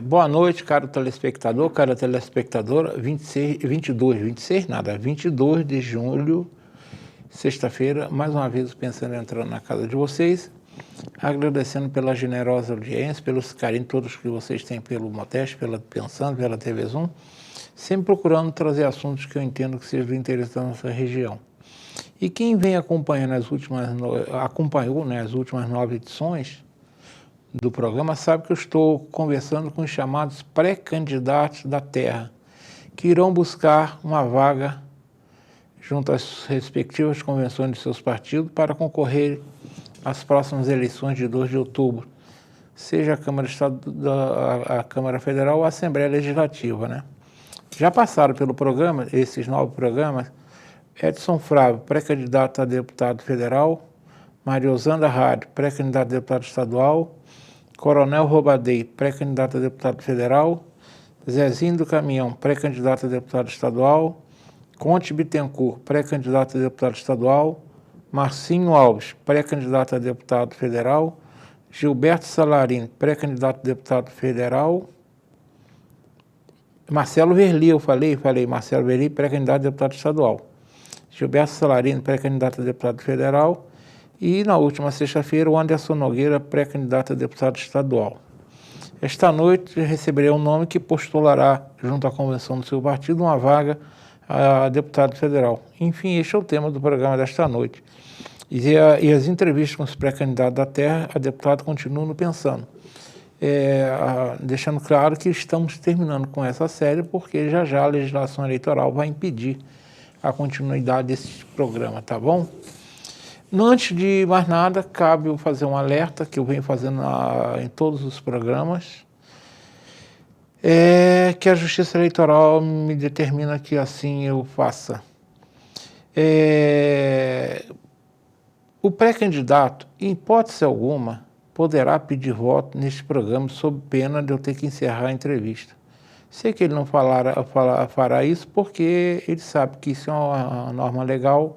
Boa noite, caro telespectador, cara telespectadora, 22 de julho, sexta-feira, mais uma vez pensando em entrar na casa de vocês, agradecendo pela generosa audiência, pelos carinhos todos que vocês têm pelo Modeste, pela Pensando, pela TV Zoom, sempre procurando trazer assuntos que eu entendo que sejam do interesse da nossa região. E quem vem acompanhando acompanhou as últimas 9 edições do programa sabe que eu estou conversando com os chamados pré-candidatos da terra, que irão buscar uma vaga junto às respectivas convenções de seus partidos para concorrer às próximas eleições de 2 de outubro, seja a Câmara, a Câmara Federal ou a Assembleia Legislativa, né? Já passaram pelo programa, esses 9 programas, Edson Frávio, pré-candidato a deputado federal, Mariosanda Rádio, pré-candidato a deputado estadual, Coronel Robadei, pré-candidato a deputado federal, Zezinho do Caminhão, pré-candidato a deputado estadual, Conte Bittencourt, pré-candidato a deputado estadual, Marcinho Alves, pré-candidato a deputado federal, Gilberto Salarini, pré-candidato a deputado federal, Marcelo Verli, eu falei Marcelo Verli, pré-candidato a deputado estadual, Gilberto Salarini, pré-candidato a deputado federal, e na última sexta-feira o Anderson Nogueira, pré-candidato a deputado estadual. Esta noite receberei um nome que postulará, junto à convenção do seu partido, uma vaga a deputado federal. Enfim, este é o tema do programa desta noite. E as entrevistas com os pré-candidatos da terra, a deputada continua no Pensando. Deixando claro que estamos terminando com essa série, porque já a legislação eleitoral vai impedir a continuidade desse programa, tá bom? Antes de mais nada, cabe eu fazer um alerta que eu venho fazendo em todos os programas, que a Justiça Eleitoral me determina que assim eu faça. O pré-candidato, em hipótese alguma, poderá pedir voto neste programa sob pena de eu ter que encerrar a entrevista. Sei que ele não fará isso porque ele sabe que isso é uma norma legal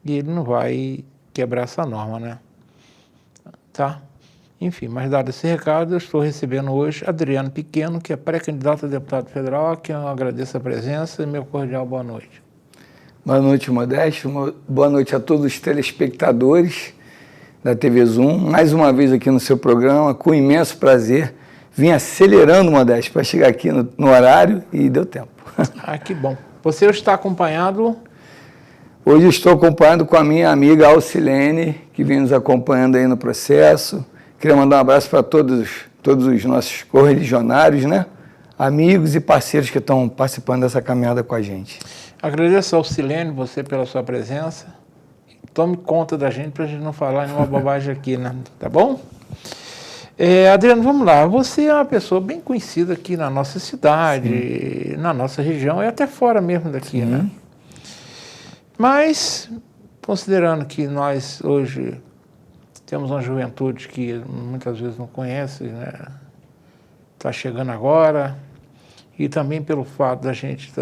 e ele não vai quebrar essa norma, né? Tá? Enfim, mas dado esse recado, eu estou recebendo hoje Adriano Pequeno, que é pré-candidato a deputado federal, a quem eu agradeço a presença e meu cordial boa noite. Boa noite, Modesto. Boa noite a todos os telespectadores da TV Zoom. Mais uma vez aqui no seu programa, com imenso prazer. Vim acelerando, Modesto, para chegar aqui no horário e deu tempo. Ah, que bom. Você está acompanhado? Hoje estou acompanhado com a minha amiga Alcilene, que vem nos acompanhando aí no processo. Queria mandar um abraço para todos os nossos correligionários, né? Amigos e parceiros que estão participando dessa caminhada com a gente. Agradeço ao Alcilene, você pela sua presença. Tome conta da gente para a gente não falar nenhuma bobagem aqui, né? Tá bom? Adriano, vamos lá. Você é uma pessoa bem conhecida aqui na nossa cidade, sim, na nossa região e até fora mesmo daqui, sim, né? Mas, considerando que nós hoje temos uma juventude que muitas vezes não conhece, né? Está chegando agora, e também pelo fato da gente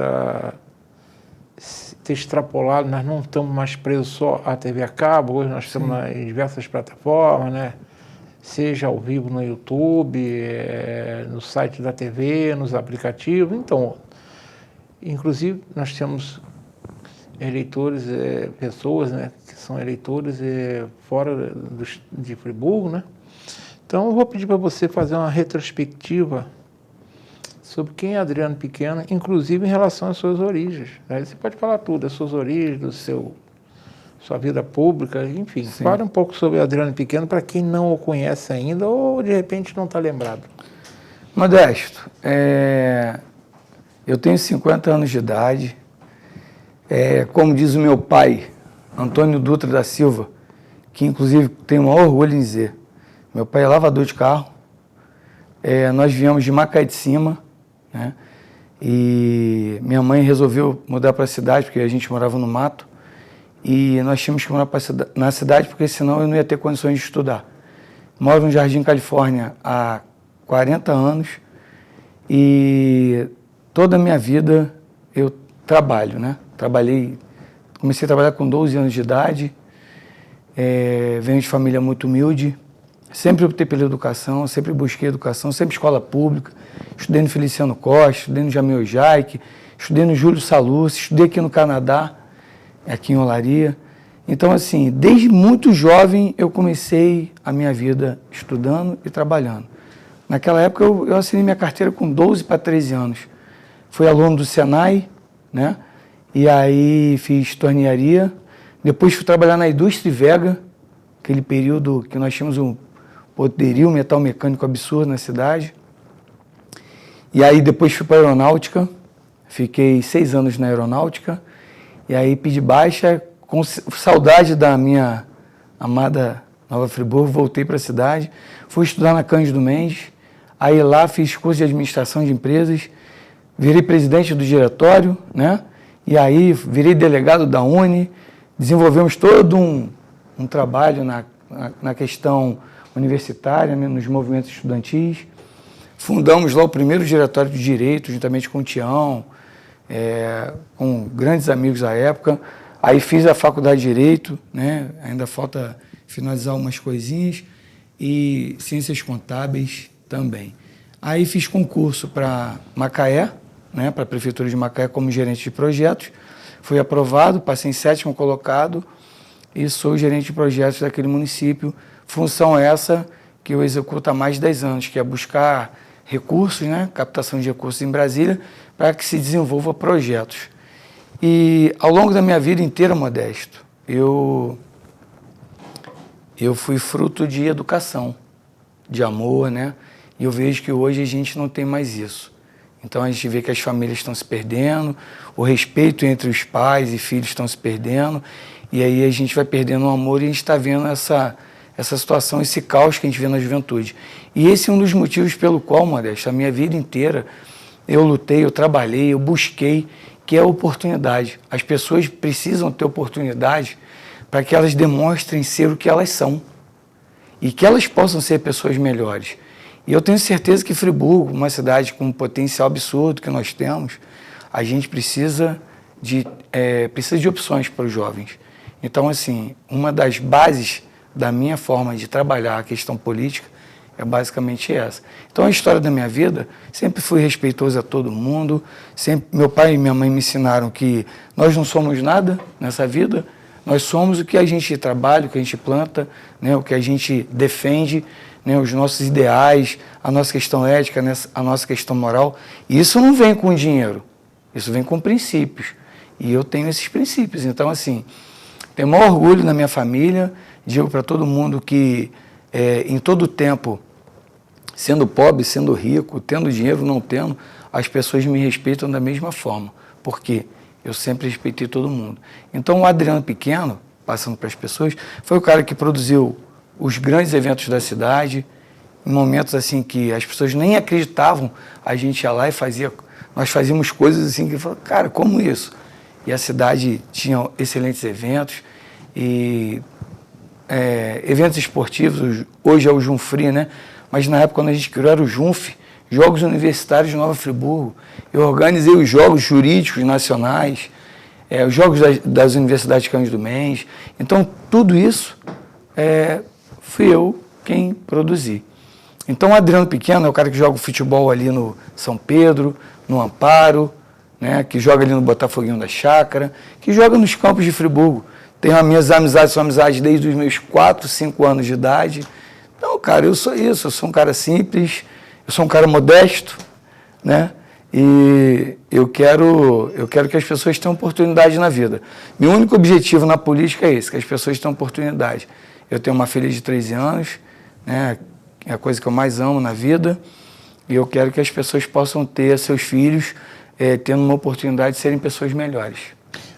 ter extrapolado, nós não estamos mais presos só à TV a cabo, hoje nós estamos em diversas plataformas, né? Seja ao vivo no YouTube, no site da TV, nos aplicativos. Então, inclusive, nós temos eleitores, pessoas, né, que são eleitores fora de Friburgo, né? Então, eu vou pedir para você fazer uma retrospectiva sobre quem é Adriano Pequeno, inclusive em relação às suas origens. Aí você pode falar tudo, das suas origens, sua vida pública, enfim. Sim. Fale um pouco sobre Adriano Pequeno para quem não o conhece ainda ou, de repente, não está lembrado. Modesto, eu tenho 50 anos de idade. Como diz o meu pai, Antônio Dutra da Silva, que inclusive tenho o maior orgulho em dizer, meu pai é lavador de carro, nós viemos de Macaé de Cima, né? E minha mãe resolveu mudar para a cidade, porque a gente morava no mato, e nós tínhamos que morar na cidade, porque senão eu não ia ter condições de estudar. Moro no Jardim Califórnia há 40 anos, e toda a minha vida eu trabalho, né? Comecei a trabalhar com 12 anos de idade, venho de família muito humilde, Sempre optei pela educação, sempre busquei educação, sempre escola pública. Estudei no Feliciano Costa, estudei no Jamil Jaique, estudei no Júlio Salucci, estudei aqui no Canadá, aqui em Olaria. Então, assim, desde muito jovem eu comecei a minha vida estudando e trabalhando. Naquela época eu assinei minha carteira com 12 para 13 anos. Fui aluno do Senai, né? E aí fiz tornearia. Depois fui trabalhar na Indústria Vega, aquele período que nós tínhamos um poderio metal mecânico absurdo na cidade. E aí depois fui para a aeronáutica, fiquei 6 anos na aeronáutica, e aí pedi baixa, com saudade da minha amada Nova Friburgo, voltei para a cidade, fui estudar na Cândido Mendes, aí lá fiz curso de administração de empresas, virei presidente do diretório, né? E aí virei delegado da Uni, desenvolvemos todo um trabalho na questão universitária, né, nos movimentos estudantis. Fundamos lá o primeiro diretório de direito, juntamente com o Tião, com grandes amigos à época. Aí fiz a faculdade de Direito, né, ainda falta finalizar umas coisinhas, e Ciências Contábeis também. Aí fiz concurso para Macaé, né, para a Prefeitura de Macaé como gerente de projetos. Fui aprovado, passei em 7º colocado e sou gerente de projetos daquele município. Função essa que eu executo há mais de 10 anos, que é buscar recursos, né, captação de recursos em Brasília, para que se desenvolva projetos. E ao longo da minha vida inteira, Modesto, eu fui fruto de educação, de amor, né? E eu vejo que hoje a gente não tem mais isso. Então a gente vê que as famílias estão se perdendo, o respeito entre os pais e filhos estão se perdendo, e aí a gente vai perdendo o amor e a gente está vendo essa situação, esse caos que a gente vê na juventude. E esse é um dos motivos pelo qual, Modesto, a minha vida inteira eu lutei, eu trabalhei, eu busquei, que é a oportunidade. As pessoas precisam ter oportunidade para que elas demonstrem ser o que elas são e que elas possam ser pessoas melhores. E eu tenho certeza que Friburgo, uma cidade com um potencial absurdo que nós temos, a gente precisa de opções para os jovens. Então, assim, uma das bases da minha forma de trabalhar a questão política é basicamente essa. Então, a história da minha vida, sempre fui respeitoso a todo mundo, sempre, meu pai e minha mãe me ensinaram que nós não somos nada nessa vida, nós somos o que a gente trabalha, o que a gente planta, né, o que a gente defende, né, os nossos ideais, a nossa questão ética, né, a nossa questão moral. E isso não vem com dinheiro, isso vem com princípios. E eu tenho esses princípios. Então, assim, tenho o maior orgulho na minha família, digo para todo mundo que em todo tempo, sendo pobre, sendo rico, tendo dinheiro, não tendo, as pessoas me respeitam da mesma forma. Por quê? Eu sempre respeitei todo mundo. Então, o Adriano Pequeno, passando para as pessoas, foi o cara que produziu os grandes eventos da cidade, em momentos assim que as pessoas nem acreditavam, a gente ia lá e nós fazíamos coisas assim que falavam, cara, como isso? E a cidade tinha excelentes eventos, e eventos esportivos, hoje é o Junfri, né? Mas na época, quando a gente criou, era o Junf, Jogos Universitários de Nova Friburgo. Eu organizei os Jogos Jurídicos Nacionais, os Jogos das Universidades Cândido Mendes. Então, tudo isso fui eu quem produzi. Então, o Adriano Pequeno é o cara que joga futebol ali no São Pedro, no Amparo, né? Que joga ali no Botafoguinho da Chácara, que joga nos campos de Friburgo. Tenho as minhas amizades, são amizades desde os meus 4, 5 anos de idade. Então, cara, eu sou isso, eu sou um cara simples, eu sou um cara modesto, né? E eu quero que as pessoas tenham oportunidade na vida. Meu único objetivo na política é esse, que as pessoas tenham oportunidade. Eu tenho uma filha de 13 anos, né? É a coisa que eu mais amo na vida, e eu quero que as pessoas possam ter seus filhos tendo uma oportunidade de serem pessoas melhores.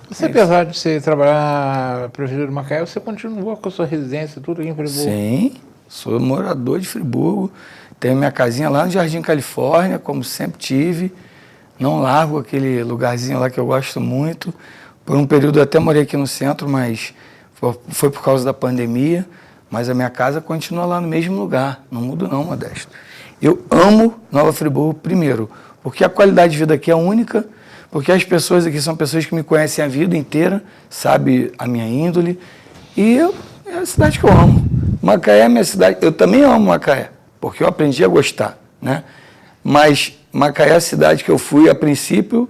Você, apesar de você trabalhar na Prefeitura de Macaé, você continuou com a sua residência, tudo aqui em Friburgo? Sim, sou morador de Friburgo, tenho minha casinha lá no Jardim Califórnia, como sempre tive, não largo aquele lugarzinho lá que eu gosto muito. Por um período eu até morei aqui no centro, mas foi por causa da pandemia, mas a minha casa continua lá no mesmo lugar, não mudo não, Modesto. Eu amo Nova Friburgo, primeiro, porque a qualidade de vida aqui é única, porque as pessoas aqui são pessoas que me conhecem a vida inteira, sabe a minha índole, e é a cidade que eu amo. Macaé é minha cidade. Eu também amo Macaé, porque eu aprendi a gostar, né? Mas Macaé é a cidade que eu fui, a princípio,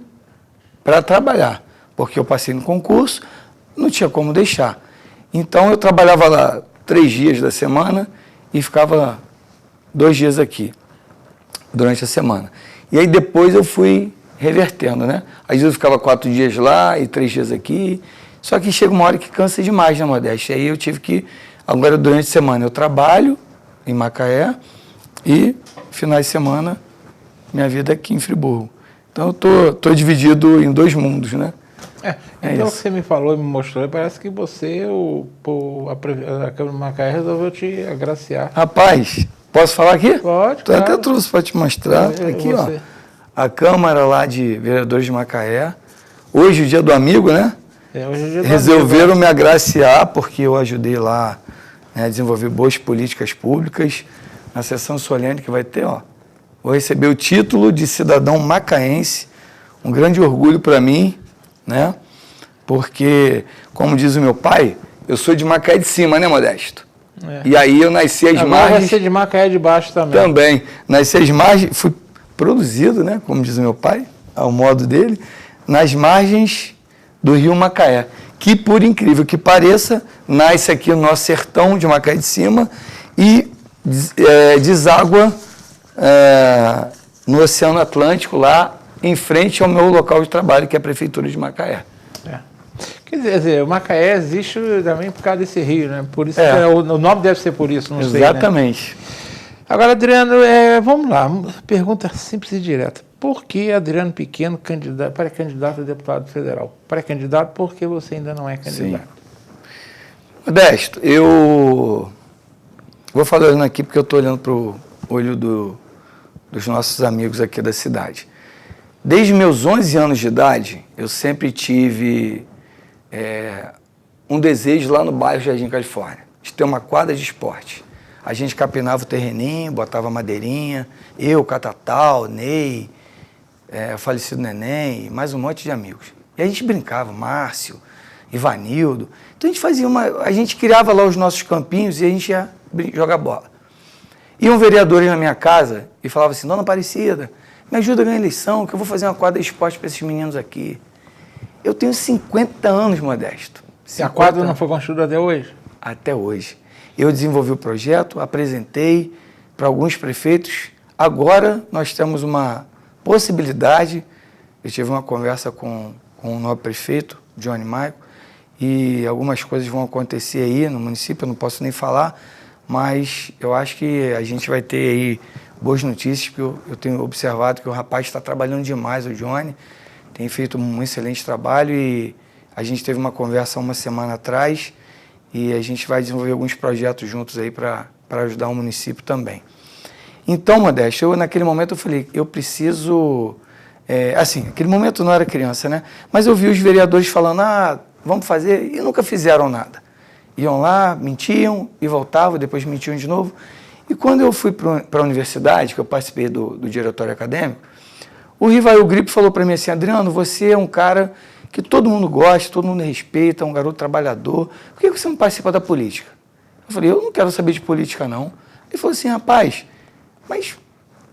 para trabalhar, porque eu passei no concurso, não tinha como deixar. Então, eu trabalhava lá 3 dias da semana e ficava 2 dias aqui, durante a semana. E aí, depois, eu fui revertendo, né? Às vezes eu ficava 4 dias lá e 3 dias aqui. Só que chega uma hora que cansa demais, né, Modeste? Aí eu tive que... Agora, durante a semana, eu trabalho em Macaé e, finais de semana, minha vida é aqui em Friburgo. Então, eu tô dividido em 2 mundos, né? Então, você me falou e me mostrou, parece que você, a Câmara de Macaé, resolveu te agraciar. Rapaz, posso falar aqui? Pode, claro. Até trouxe para te mostrar. Aqui, ó. A Câmara lá de Vereadores de Macaé. Hoje, o dia do amigo, né? Hoje é o dia do Resolveram amigo, me agraciar, porque eu ajudei lá, né, a desenvolver boas políticas públicas. Na sessão solene que vai ter, ó. Vou receber o título de cidadão macaense. Um grande orgulho para mim, né? Porque, como diz o meu pai, eu sou de Macaé de cima, né, Modesto? E aí eu nasci às margens... vai ser de Macaé de baixo também. Também. Nasci às margens, fui produzido, né, como diz o meu pai, ao modo dele, nas margens do rio Macaé, que, por incrível que pareça, nasce aqui no nosso sertão de Macaé de cima e deságua no Oceano Atlântico, lá em frente ao meu local de trabalho, que é a Prefeitura de Macaé. Quer dizer, o Macaé existe também por causa desse rio, né? Por isso o nome deve ser por isso, não sei. Exatamente. Né? Agora, Adriano, vamos lá, pergunta simples e direta. Por que Adriano Pequeno pré-candidato a deputado federal? Pré-candidato porque você ainda não é candidato. Sim. Modesto, eu vou falando aqui porque eu estou olhando para o olho dos nossos amigos aqui da cidade. Desde meus 11 anos de idade, eu sempre tive um desejo lá no bairro Jardim Califórnia, de ter uma quadra de esporte. A gente capinava o terreninho, botava madeirinha, eu, Catatal, Ney, falecido Neném, mais um monte de amigos. E a gente brincava, Márcio, Ivanildo. Então a gente criava lá os nossos campinhos e a gente ia jogar bola. Iam vereadores na minha casa e falavam assim, Dona Aparecida, me ajuda a ganhar a eleição, que eu vou fazer uma quadra de esporte para esses meninos aqui. Eu tenho 50 anos, Modesto. E a quadra não foi construída até hoje? Até hoje. Eu desenvolvi o projeto, apresentei para alguns prefeitos. Agora nós temos uma possibilidade. Eu tive uma conversa com o novo prefeito, Johnny Maico, e algumas coisas vão acontecer aí no município, eu não posso nem falar, mas eu acho que a gente vai ter aí boas notícias, porque eu tenho observado que o rapaz está trabalhando demais, o Johnny, tem feito um excelente trabalho e a gente teve uma conversa uma semana atrás e a gente vai desenvolver alguns projetos juntos aí para ajudar o município também. Então, Modesto, naquele momento eu falei, eu preciso... naquele momento eu não era criança, né? Mas eu vi os vereadores falando, vamos fazer, e nunca fizeram nada. Iam lá, mentiam e voltavam, depois mentiam de novo. E quando eu fui para a universidade, que eu participei do diretório acadêmico, o Rivail Gripe falou para mim assim, Adriano, você é um cara que todo mundo gosta, todo mundo respeita, um garoto trabalhador, por que você não participa da política? Eu falei, eu não quero saber de política, não. Ele falou assim, rapaz, mas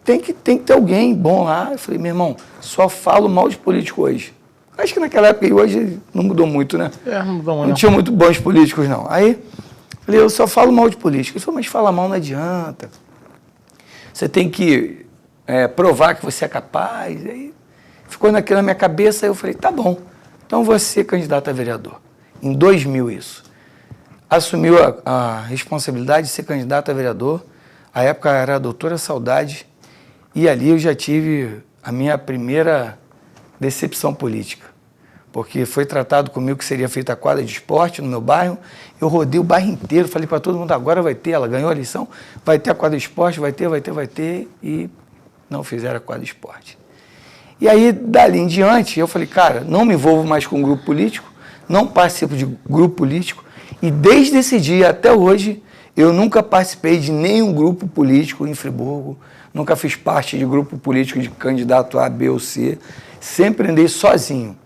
tem que ter alguém bom lá. Eu falei, meu irmão, só falo mal de político hoje. Acho que naquela época e hoje não mudou muito, né? Não mudou muito. Não tinha muito bons políticos, não. Aí, falei, eu só falo mal de político. Ele falou, mas falar mal não adianta. Você tem que provar que você é capaz. Aí ficou naquilo na minha cabeça, aí eu falei, tá bom, então vou ser candidato a vereador. Em 2000 isso. Assumiu a responsabilidade de ser candidato a vereador. A época era a doutora Saudade. E ali eu já tive a minha primeira decepção política. Porque foi tratado comigo que seria feita a quadra de esporte no meu bairro. Eu rodei o bairro inteiro, falei para todo mundo, agora vai ter, ela ganhou a eleição, vai ter a quadra de esporte, vai ter, e não fizeram a quadra de esporte. E aí, dali em diante, eu falei, cara, não me envolvo mais com grupo político, não participo de grupo político, e desde esse dia até hoje, eu nunca participei de nenhum grupo político em Friburgo, nunca fiz parte de grupo político de candidato A, B ou C, sempre andei sozinho.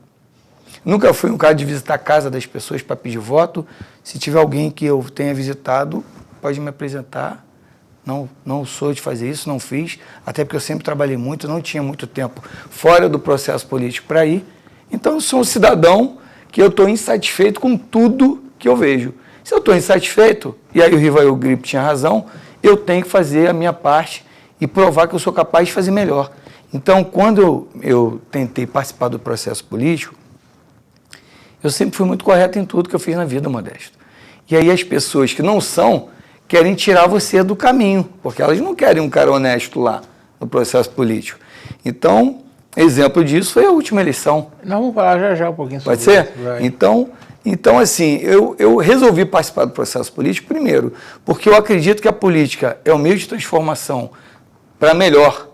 Nunca fui um cara de visitar a casa das pessoas para pedir voto. Se tiver alguém que eu tenha visitado, pode me apresentar. Não sou de fazer isso, não fiz, até porque eu sempre trabalhei muito, não tinha muito tempo fora do processo político para ir. Então, eu sou um cidadão que eu estou insatisfeito com tudo que eu vejo. Se eu estou insatisfeito, e aí o Rivail Gripe tinha razão, eu tenho que fazer a minha parte e provar que eu sou capaz de fazer melhor. Então, quando eu tentei participar do processo político, eu sempre fui muito correto em tudo que eu fiz na vida, Modesto. E aí as pessoas que não são, querem tirar você do caminho, porque elas não querem um cara honesto lá no processo político. Então, exemplo disso foi a última eleição. Nós vamos falar já um pouquinho sobre isso. Pode ser? Vai. Então, assim, eu resolvi participar do processo político, primeiro, porque eu acredito que a política é o meio de transformação para melhor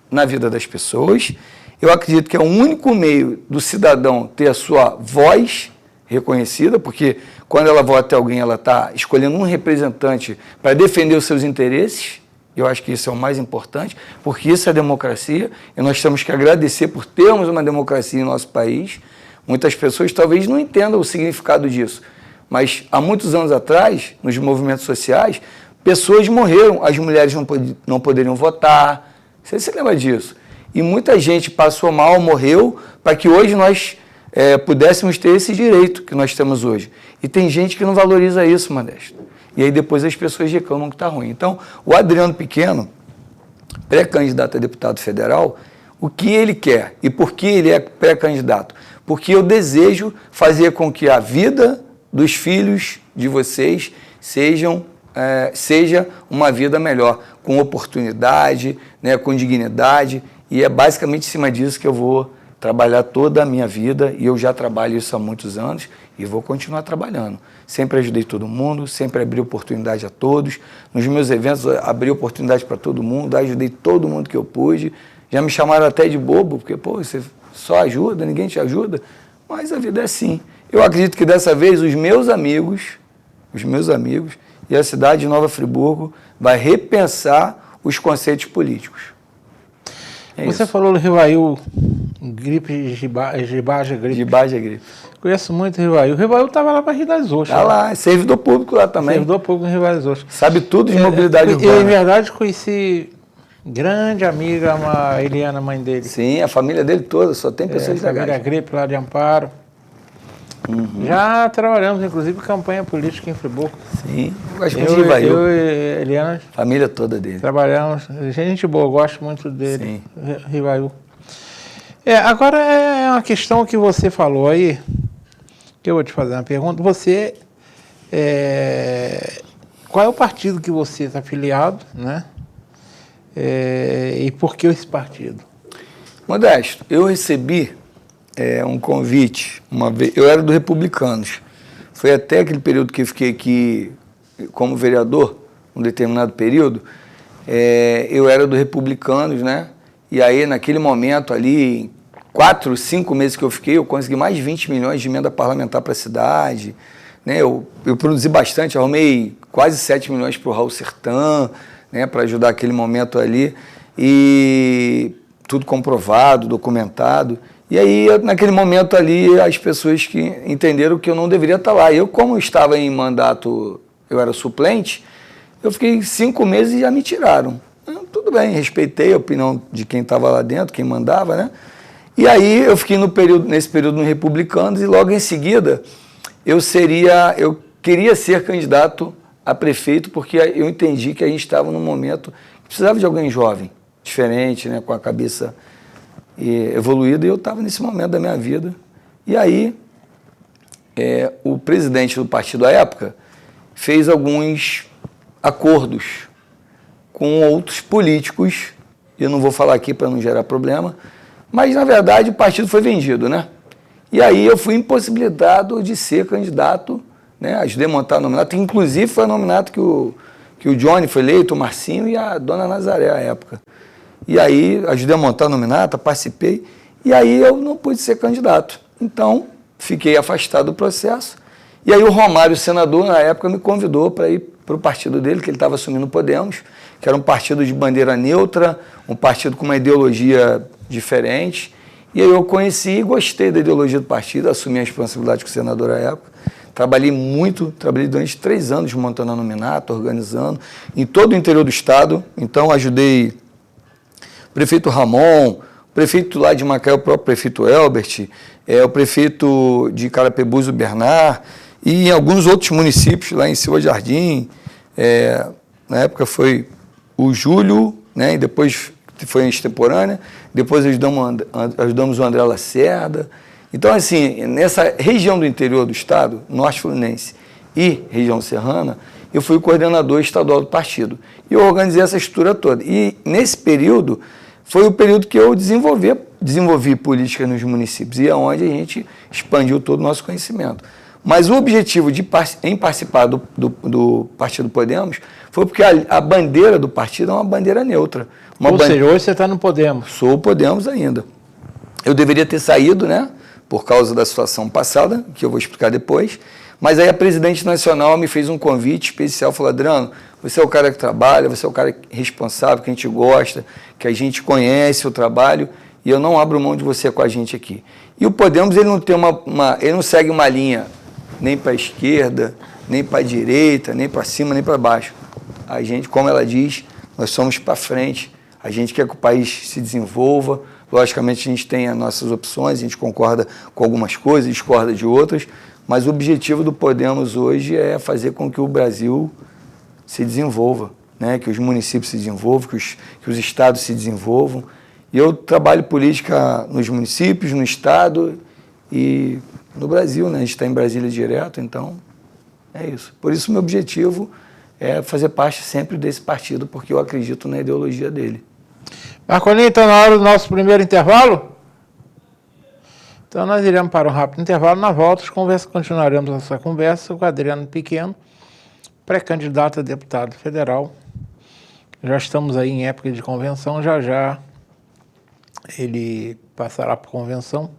na vida das pessoas. Eu acredito que é o único meio do cidadão ter a sua voz reconhecida, porque quando ela vota alguém, ela está escolhendo um representante para defender os seus interesses. Eu acho que isso é o mais importante, porque isso é democracia, e nós temos que agradecer por termos uma democracia em nosso país. Muitas pessoas talvez não entendam o significado disso, mas há muitos anos atrás, nos movimentos sociais, pessoas morreram, as mulheres não poderiam votar. Você se lembra disso? E muita gente passou mal, morreu, para que hoje nós pudéssemos ter esse direito que nós temos hoje. E tem gente que não valoriza isso, Modesto. E aí depois as pessoas reclamam que está ruim. Então, o Adriano Pequeno, pré-candidato a deputado federal, o que ele quer e por que ele é pré-candidato? Porque eu desejo fazer com que a vida dos filhos de vocês seja uma vida melhor, com oportunidade, né, com dignidade, e é basicamente em cima disso que eu vou trabalhar toda a minha vida, e eu já trabalho isso há muitos anos e vou continuar trabalhando. Sempre ajudei todo mundo, sempre abri oportunidade a todos. Nos meus eventos, abri oportunidade para todo mundo, ajudei todo mundo que eu pude. Já me chamaram até de bobo, porque, pô, você só ajuda, ninguém te ajuda. Mas a vida é assim. Eu acredito que dessa vez os meus amigos e a cidade de Nova Friburgo vai repensar os conceitos políticos. Você falou do Rivail Gripe, Gibaja Gripe. Gibaja Gripe. Conheço muito o Rivail. O Rivail estava lá para Rio das Ostras. Está lá, é servidor público lá também. Servidor público em Rio das Ostras. Sabe tudo de mobilidade urbana. Eu, em verdade, conheci grande amiga, a Eliana, mãe dele. Sim, a família dele toda, só tem pessoas legais. Família Gripe lá de Amparo. Uhum. Já trabalhamos, inclusive, campanha política em Friburgo. Sim, eu gosto muito de Rivail. Eu e Eliana. Família toda dele. Trabalhamos. Gente boa, gosto muito dele. Sim. Rivail. Agora é uma questão que você falou aí, que eu vou te fazer uma pergunta. Você, qual é o partido que você está afiliado, né? E por que esse partido? Modesto, eu recebi um convite, uma vez, eu era do Republicanos, foi até aquele período que eu fiquei aqui como vereador, um determinado período, eu era do Republicanos, né? E aí, naquele momento ali, em 4, 5 meses que eu fiquei, eu consegui mais de 20 milhões de emenda parlamentar para a cidade, né? Eu produzi bastante, arrumei quase 7 milhões para o Raul Sertã, né? Para ajudar aquele momento ali, e tudo comprovado, documentado. E aí, naquele momento ali, as pessoas que entenderam que eu não deveria estar lá. Eu, como estava em mandato, eu era suplente, eu fiquei 5 meses e já me tiraram. Tudo bem, respeitei a opinião de quem estava lá dentro, quem mandava, né? E aí eu fiquei nesse período no Republicanos e logo em seguida eu queria ser candidato a prefeito, porque eu entendi que a gente estava num momento que precisava de alguém jovem, diferente, né, com a cabeça evoluída, e eu estava nesse momento da minha vida. E aí o presidente do partido à época fez alguns acordos com outros políticos, eu não vou falar aqui para não gerar problema, mas, na verdade, o partido foi vendido, né? E aí eu fui impossibilitado de ser candidato, né? Ajudei a montar o nominato, inclusive foi o nominato que o Johnny foi eleito, o Marcinho e a dona Nazaré, à época. E aí ajudei a montar o nominato, participei, e aí eu não pude ser candidato. Então, fiquei afastado do processo. E aí o Romário, o senador, na época, me convidou para ir para o partido dele, que ele estava assumindo o Podemos, que era um partido de bandeira neutra, um partido com uma ideologia diferente. E aí eu conheci e gostei da ideologia do partido, assumi a responsabilidade com o senador à época. trabalhei durante 3 anos montando a nominata, organizando, em todo o interior do estado. Então, ajudei o prefeito Ramon, o prefeito lá de Macaé, o próprio prefeito Elbert, o prefeito de Carapebus, o Bernard, e em alguns outros municípios, lá em Silva Jardim. Na época foi o Júlio, né, e depois foi a extemporânea, depois ajudamos o André Lacerda. Então, assim, nessa região do interior do estado, Norte Fluminense e região serrana, eu fui coordenador estadual do partido. E eu organizei essa estrutura toda. E nesse período, foi o período que eu desenvolvi política nos municípios, e é onde a gente expandiu todo o nosso conhecimento. Mas o objetivo em participar do Partido Podemos foi porque a bandeira do partido é uma bandeira neutra. Ou seja, hoje você está no Podemos. Sou o Podemos ainda. Eu deveria ter saído, né, por causa da situação passada, que eu vou explicar depois, mas aí a presidente nacional me fez um convite especial, falou: Adriano, você é o cara que trabalha, você é o cara responsável, que a gente gosta, que a gente conhece o trabalho, e eu não abro mão de você com a gente aqui. E o Podemos, ele não tem ele não segue uma linha nem para a esquerda, nem para a direita, nem para cima, nem para baixo. A gente, como ela diz, nós somos para frente, a gente quer que o país se desenvolva. Logicamente, a gente tem as nossas opções, a gente concorda com algumas coisas, discorda de outras, mas o objetivo do Podemos hoje é fazer com que o Brasil se desenvolva, né? Que os municípios se desenvolvam, que os estados se desenvolvam. E eu trabalho política nos municípios, no estado e no Brasil, né? A gente está em Brasília direto, então é isso. Por isso, meu objetivo é fazer parte sempre desse partido, porque eu acredito na ideologia dele. Marcolinho, está na hora do nosso primeiro intervalo? Então, nós iremos para um rápido intervalo. Na volta, continuaremos essa conversa com o Adriano Pequeno, pré-candidato a deputado federal. Já estamos aí em época de convenção, já ele passará por convenção.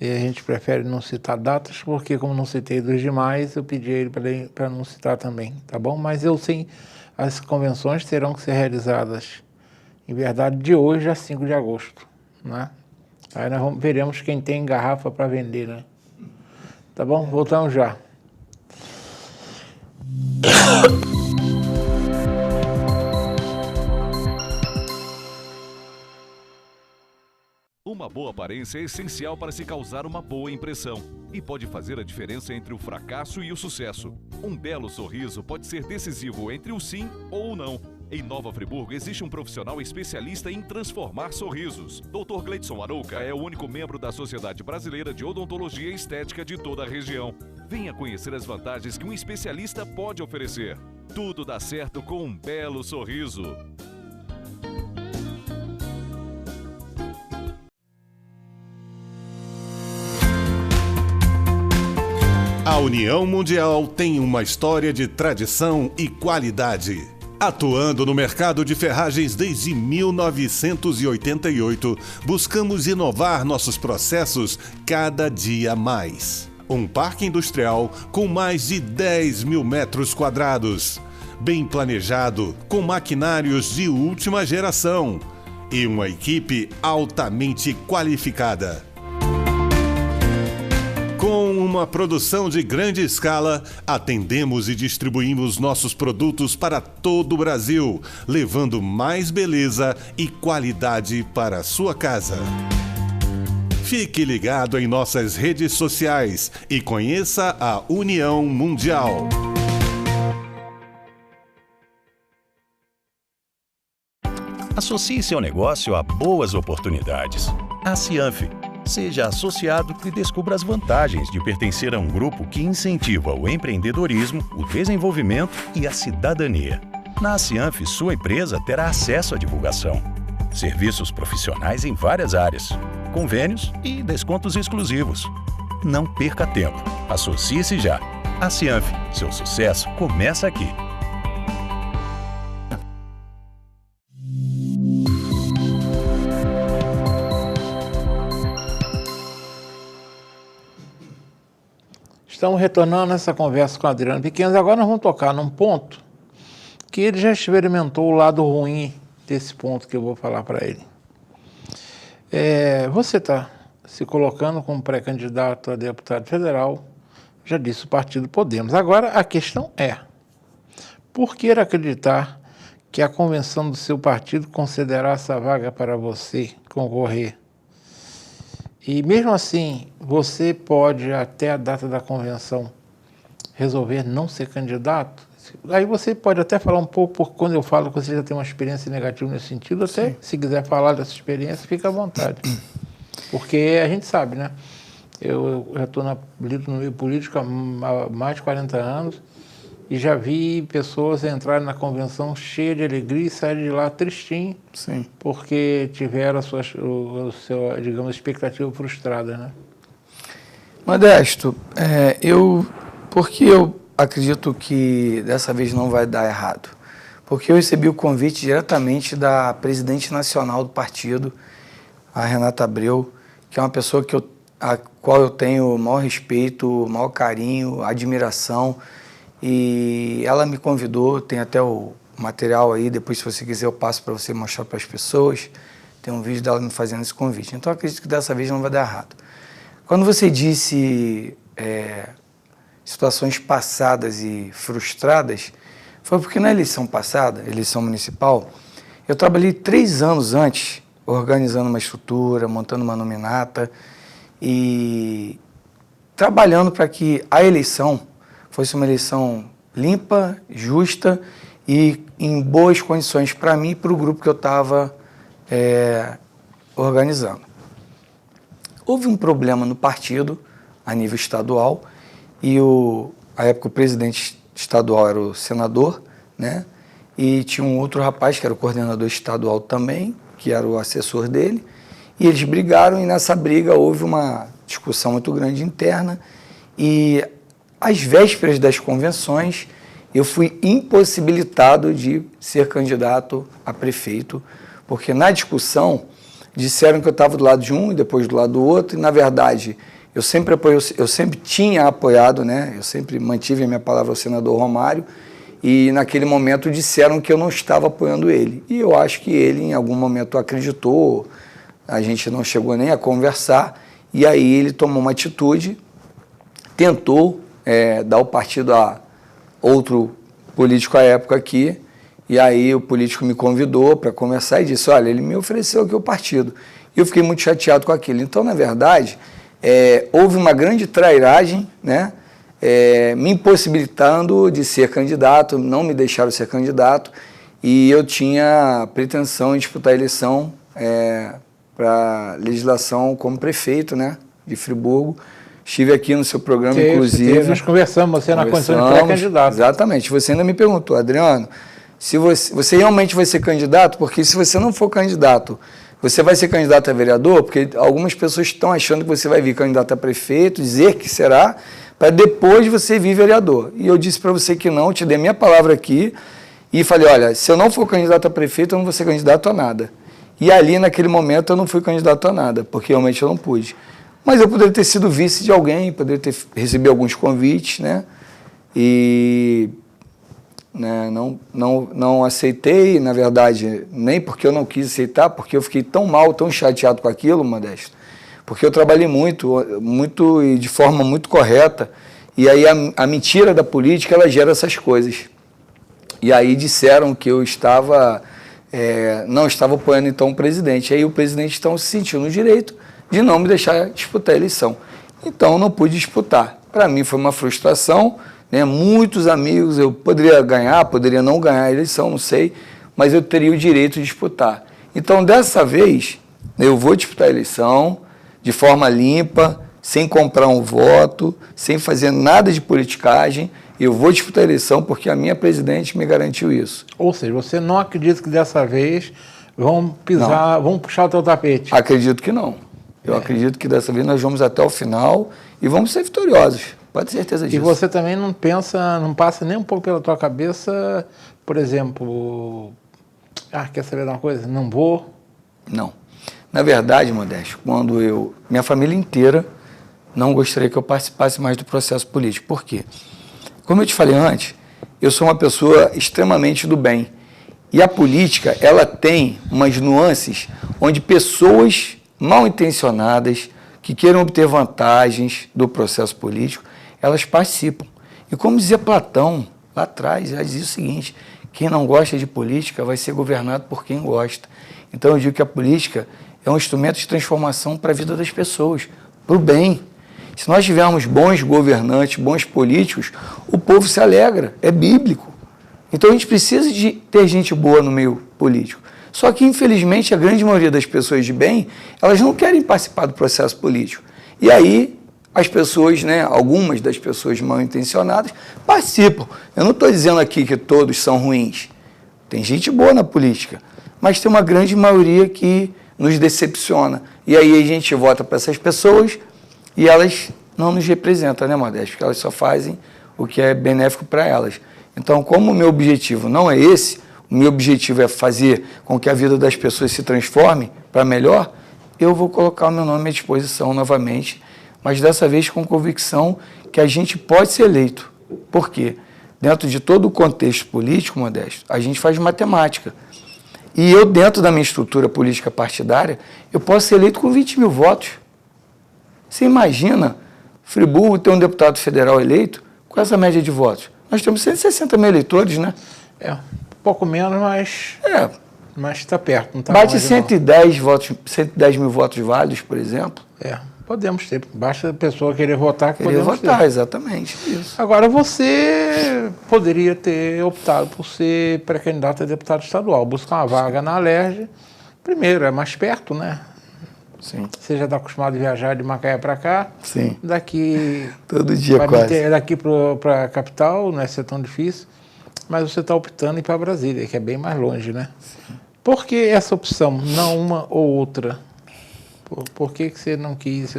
E a gente prefere não citar datas, porque como não citei dos demais, eu pedi a ele para não citar também, tá bom? Mas eu sim, as convenções terão que ser realizadas, em verdade, de hoje a 5 de agosto, né? Aí nós veremos quem tem garrafa para vender, né? Tá bom? Voltamos já. Uma boa aparência é essencial para se causar uma boa impressão e pode fazer a diferença entre o fracasso e o sucesso. Um belo sorriso pode ser decisivo entre o sim ou o não. Em Nova Friburgo existe um profissional especialista em transformar sorrisos. Dr. Gleidson Arouca é o único membro da Sociedade Brasileira de Odontologia e Estética de toda a região. Venha conhecer as vantagens que um especialista pode oferecer. Tudo dá certo com um belo sorriso. A União Mundial tem uma história de tradição e qualidade. Atuando no mercado de ferragens desde 1988, buscamos inovar nossos processos cada dia mais. Um parque industrial com mais de 10 mil metros quadrados, bem planejado, com maquinários de última geração e uma equipe altamente qualificada. Com uma produção de grande escala, atendemos e distribuímos nossos produtos para todo o Brasil, levando mais beleza e qualidade para a sua casa. Fique ligado em nossas redes sociais e conheça a União Mundial. Associe seu negócio a boas oportunidades. A Cianf. Seja associado e descubra as vantagens de pertencer a um grupo que incentiva o empreendedorismo, o desenvolvimento e a cidadania. Na Cianf, sua empresa terá acesso à divulgação, serviços profissionais em várias áreas, convênios e descontos exclusivos. Não perca tempo. Associe-se já. A Cianf, seu sucesso começa aqui. Estamos retornando essa conversa com o Adriano Pequeno. Agora nós vamos tocar num ponto que ele já experimentou o lado ruim desse ponto que eu vou falar para ele. Você está se colocando como pré-candidato a deputado federal, Já disse o partido Podemos. Agora, a questão é, por que acreditar que a convenção do seu partido concederá essa vaga para você concorrer? E mesmo assim, você pode, até a data da convenção, resolver não ser candidato? Aí você pode até falar um pouco, porque quando eu falo que você já tem uma experiência negativa nesse sentido, até se quiser falar dessa experiência, fica à vontade. Porque a gente sabe, né? Eu já estou no meio político há mais de 40 anos e já vi pessoas entrarem na convenção cheia de alegria e saírem de lá tristinho, porque tiveram a sua, digamos, expectativa frustrada, né? Modesto, porque eu acredito que dessa vez não vai dar errado? Porque eu recebi o convite diretamente da presidente nacional do partido, a Renata Abreu, que é uma pessoa a qual eu tenho o maior respeito, o maior carinho, admiração, e ela me convidou, tem até o material aí, depois se você quiser eu passo para você mostrar para as pessoas, tem um vídeo dela me fazendo esse convite. Então eu acredito que dessa vez não vai dar errado. Quando você disse situações passadas e frustradas, foi porque na eleição passada, eleição municipal, eu trabalhei 3 anos antes, organizando uma estrutura, montando uma nominata e trabalhando para que a eleição fosse uma eleição limpa, justa e em boas condições para mim e para o grupo que eu estava organizando. Houve um problema no partido, a nível estadual, e à época o presidente estadual era o senador, né? E tinha um outro rapaz que era o coordenador estadual também, que era o assessor dele, e eles brigaram e nessa briga houve uma discussão muito grande interna e às vésperas das convenções eu fui impossibilitado de ser candidato a prefeito, porque na discussão disseram que eu estava do lado de um e depois do lado do outro, e na verdade eu sempre tinha apoiado, né? Eu sempre mantive a minha palavra ao senador Romário, e naquele momento disseram que eu não estava apoiando ele. E eu acho que ele em algum momento acreditou, a gente não chegou nem a conversar, e aí ele tomou uma atitude, tentou dar o partido a outro político à época aqui, e aí o político me convidou para conversar e disse, olha, ele me ofereceu aqui o partido. E eu fiquei muito chateado com aquilo. Então, na verdade, houve uma grande trairagem, né? Me impossibilitando de ser candidato, não me deixaram ser candidato, e eu tinha pretensão em disputar a eleição para legislação como prefeito, né, de Friburgo. Estive aqui no seu programa, inclusive. Nós conversamos, você na condição de pré-candidato. Exatamente. Você ainda me perguntou, Adriano, se você realmente vai ser candidato, porque se você não for candidato, você vai ser candidato a vereador, porque algumas pessoas estão achando que você vai vir candidato a prefeito, dizer que será, para depois você vir vereador. E eu disse para você que não, te dei minha palavra aqui e falei, olha, se eu não for candidato a prefeito, eu não vou ser candidato a nada. E ali, naquele momento, eu não fui candidato a nada, porque realmente eu não pude. Mas eu poderia ter sido vice de alguém, poderia ter recebido alguns convites, né? E não aceitei, na verdade, nem porque eu não quis aceitar, porque eu fiquei tão mal, tão chateado com aquilo, Modesto, porque eu trabalhei muito e de forma muito correta, e aí a mentira da política, ela gera essas coisas. E aí disseram que eu não estava apoiando então o presidente, aí o presidente então se sentiu no direito de não me deixar disputar a eleição. Então eu não pude disputar. Para mim foi uma frustração, né? Muitos amigos, eu poderia ganhar, poderia não ganhar a eleição, não sei, mas eu teria o direito de disputar. Então dessa vez eu vou disputar a eleição, de forma limpa, sem comprar um voto, sem fazer nada de politicagem. Eu vou disputar a eleição porque a minha presidente me garantiu isso. Ou seja, você não acredita que dessa vez vão pisar, vão puxar o teu tapete? Acredito que não. Eu acredito que dessa vez nós vamos até o final e vamos ser vitoriosos. Pode ter certeza disso. E você também não passa nem um pouco pela tua cabeça, por exemplo, quer saber de uma coisa? Não vou? Não. Na verdade, Modesto, minha família inteira não gostaria que eu participasse mais do processo político. Por quê? Como eu te falei antes, eu sou uma pessoa extremamente do bem. E a política, ela tem umas nuances onde pessoas mal intencionadas, que queiram obter vantagens do processo político, elas participam. E como dizia Platão, lá atrás, ela dizia o seguinte: quem não gosta de política vai ser governado por quem gosta. Então eu digo que a política é um instrumento de transformação para a vida das pessoas, para o bem. Se nós tivermos bons governantes, bons políticos, o povo se alegra, é bíblico. Então a gente precisa de ter gente boa no meio político. Só que, infelizmente, a grande maioria das pessoas de bem, elas não querem participar do processo político. E aí as pessoas, né, algumas das pessoas mal intencionadas, participam. Eu não estou dizendo aqui que todos são ruins. Tem gente boa na política, mas tem uma grande maioria que nos decepciona. E aí a gente vota para essas pessoas e elas não nos representam, né, Modesto? Porque elas só fazem o que é benéfico para elas. Então, como o meu objetivo não é esse, o meu objetivo é fazer com que a vida das pessoas se transforme para melhor, eu vou colocar o meu nome à disposição novamente, mas dessa vez com convicção que a gente pode ser eleito. Por quê? Dentro de todo o contexto político, Modesto, a gente faz matemática. E eu, dentro da minha estrutura política partidária, eu posso ser eleito com 20 mil votos. Você imagina Friburgo ter um deputado federal eleito com essa média de votos? Nós temos 160 mil eleitores, né? É, pouco menos, mas está perto. Não tá bate longe, 110 votos, 110 mil votos válidos, por exemplo. Podemos ter. Basta a pessoa querer votar que Querer podemos votar, ter. exatamente. Isso. Agora, você poderia ter optado por ser pré-candidato a deputado estadual, buscar uma vaga na Alerj. Primeiro, é mais perto, né? Sim. Você já está acostumado a viajar de Macaé para cá. Sim. Daqui todo dia quase. Daqui para a capital, não é ser tão difícil, mas você está optando em ir para Brasília, que é bem mais longe, né? Sim. Por que essa opção, não uma ou outra? Por que você não quis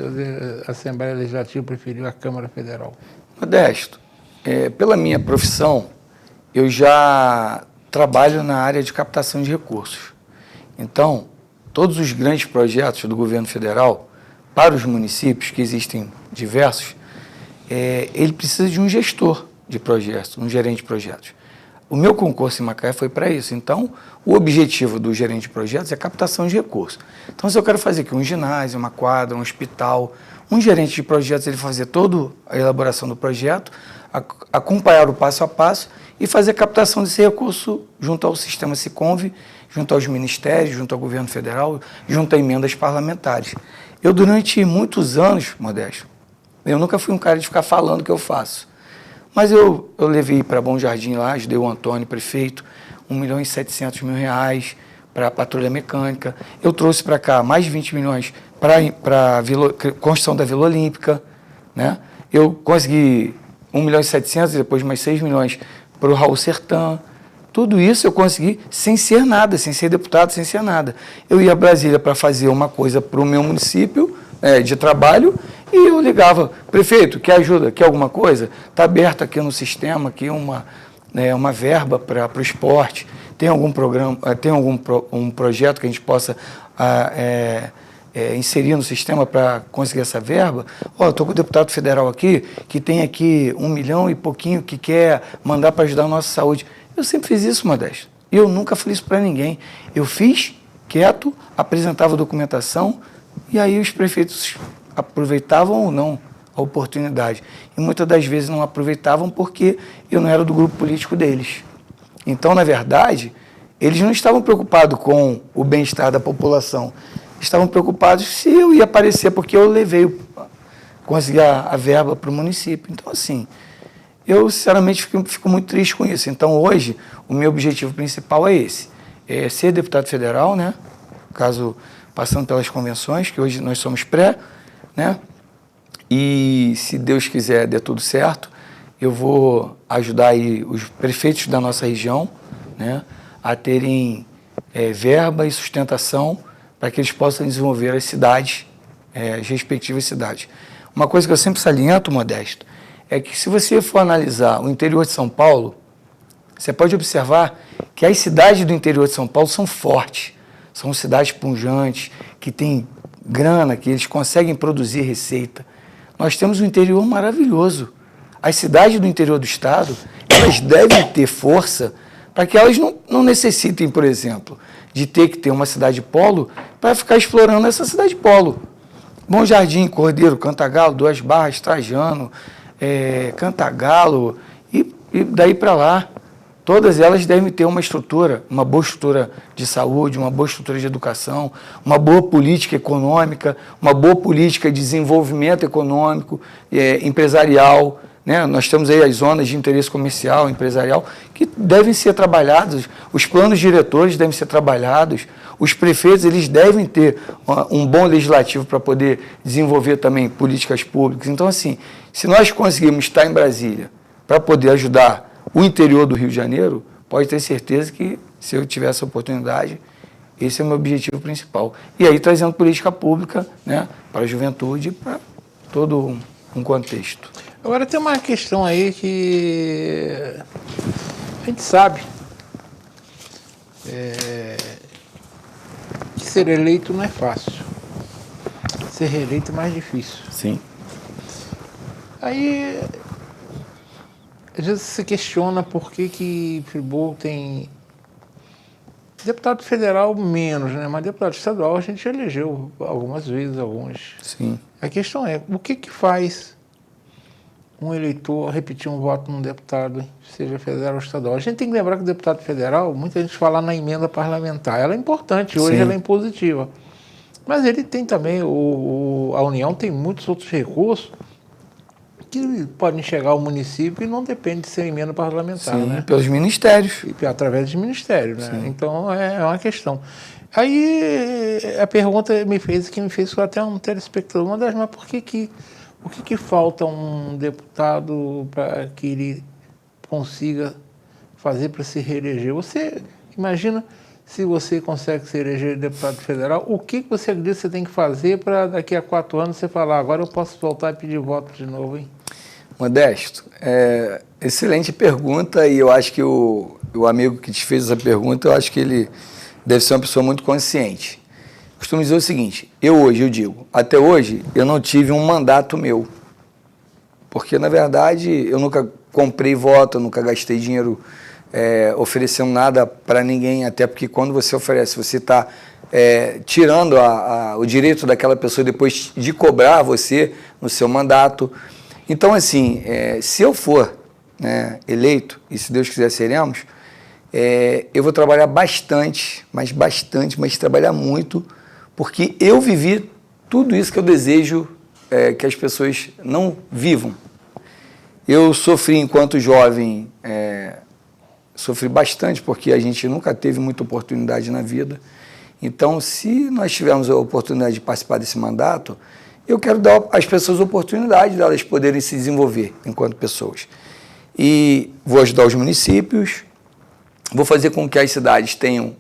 a Assembleia Legislativa, preferiu a Câmara Federal? Modesto, pela minha profissão, eu já trabalho na área de captação de recursos. Então, todos os grandes projetos do governo federal, para os municípios, que existem diversos, ele precisa de um gestor de projetos, um gerente de projetos. O meu concurso em Macaé foi para isso. Então, o objetivo do gerente de projetos é a captação de recursos. Então, se eu quero fazer aqui um ginásio, uma quadra, um hospital, um gerente de projetos, ele fazer toda a elaboração do projeto, acompanhar o passo a passo e fazer a captação desse recurso junto ao sistema Siconv, junto aos ministérios, junto ao governo federal, junto a emendas parlamentares. Eu, durante muitos anos, Modesto, eu nunca fui um cara de ficar falando o que eu faço. Mas eu levei para Bom Jardim lá, ajudei o Antônio, prefeito, R$1.700.000 para a patrulha mecânica. Eu trouxe para cá mais de 20 milhões para a construção da Vila Olímpica, né? Eu consegui 1.700.000 e depois mais 6 milhões para o Raul Sertã. Tudo isso eu consegui sem ser nada, sem ser deputado, sem ser nada. Eu ia a Brasília para fazer uma coisa para o meu município de trabalho e eu ligava: prefeito, quer ajuda, quer alguma coisa? Está aberto aqui no sistema aqui uma verba para o esporte. Tem algum programa, tem um projeto que a gente possa inserir no sistema para conseguir essa verba? Eu estou com o deputado federal aqui, que tem aqui 1 milhão e pouquinho que quer mandar para ajudar a nossa saúde. Eu sempre fiz isso, Modesto. E eu nunca falei isso para ninguém. Eu fiz quieto, apresentava documentação e aí os prefeitos aproveitavam ou não a oportunidade. E muitas das vezes não aproveitavam porque eu não era do grupo político deles. Então, na verdade, eles não estavam preocupados com o bem-estar da população. Estavam preocupados se eu ia aparecer, porque eu consegui a verba para o município. Então, assim, eu, sinceramente, fico muito triste com isso. Então, hoje, o meu objetivo principal é esse. É ser deputado federal, né? Caso, passando pelas convenções, que hoje nós somos pré, né? E, se Deus quiser, dê tudo certo, eu vou ajudar aí os prefeitos da nossa região, né, a terem verba e sustentação para que eles possam desenvolver as cidades, as respectivas cidades. Uma coisa que eu sempre saliento, Modesto, é que se você for analisar o interior de São Paulo, você pode observar que as cidades do interior de São Paulo são fortes, são cidades pujantes, que têm grana, que eles conseguem produzir receita. Nós temos um interior maravilhoso. As cidades do interior do estado, elas devem ter força para que elas não necessitem, por exemplo, de ter que ter uma cidade polo para ficar explorando essa cidade polo. Bom Jardim, Cordeiro, Cantagalo, Duas Barras, Trajano, Cantagalo e daí para lá. Todas elas devem ter uma boa estrutura de saúde, uma boa estrutura de educação, uma boa política econômica, uma boa política de desenvolvimento econômico, empresarial, né? Nós temos aí as zonas de interesse comercial, empresarial, que devem ser trabalhadas, os planos diretores devem ser trabalhados, os prefeitos eles devem ter um bom legislativo para poder desenvolver também políticas públicas. Então, assim, se nós conseguirmos estar em Brasília para poder ajudar o interior do Rio de Janeiro, pode ter certeza que, se eu tiver essa oportunidade, esse é o meu objetivo principal. E aí trazendo política pública, né, para a juventude, para todo um contexto. Agora tem uma questão aí que a gente sabe que ser eleito não é fácil. Ser reeleito é mais difícil. Sim. Aí às vezes se questiona por que Friburgo tem deputado federal menos, né? Mas deputado estadual a gente elegeu algumas vezes, alguns. Sim. A questão é, o que faz um eleitor repetir um voto num deputado, seja federal ou estadual? A gente tem que lembrar que o deputado federal, muita gente fala na emenda parlamentar, ela é importante, hoje Sim. ela é impositiva. Mas ele tem também, a União tem muitos outros recursos que podem chegar ao município e não depende de ser emenda parlamentar, Sim, né? pelos ministérios. E através de ministério, né? Sim. Então é uma questão. Aí a pergunta que me fez até um telespectador, mas o que falta um deputado para que ele consiga fazer para se reeleger? Você imagina se você consegue se eleger deputado federal, o que você acredita que você tem que fazer para daqui a 4 anos você falar, agora eu posso voltar e pedir voto de novo, hein? Modesto, excelente pergunta, e eu acho que o amigo que te fez essa pergunta, eu acho que ele deve ser uma pessoa muito consciente. Costumo dizer o seguinte, eu digo, até hoje eu não tive um mandato meu, porque na verdade eu nunca comprei voto, eu nunca gastei dinheiro oferecendo nada para ninguém, até porque quando você oferece, você está tirando o direito daquela pessoa depois de cobrar você no seu mandato. Então, assim, se eu for, né, eleito, e se Deus quiser seremos, eu vou trabalhar bastante, mas trabalhar muito, porque eu vivi tudo isso que eu desejo que as pessoas não vivam. Eu sofri enquanto jovem, sofri bastante, porque a gente nunca teve muita oportunidade na vida. Então, se nós tivermos a oportunidade de participar desse mandato, eu quero dar às pessoas a oportunidade de elas poderem se desenvolver enquanto pessoas. E vou ajudar os municípios, vou fazer com que as cidades tenham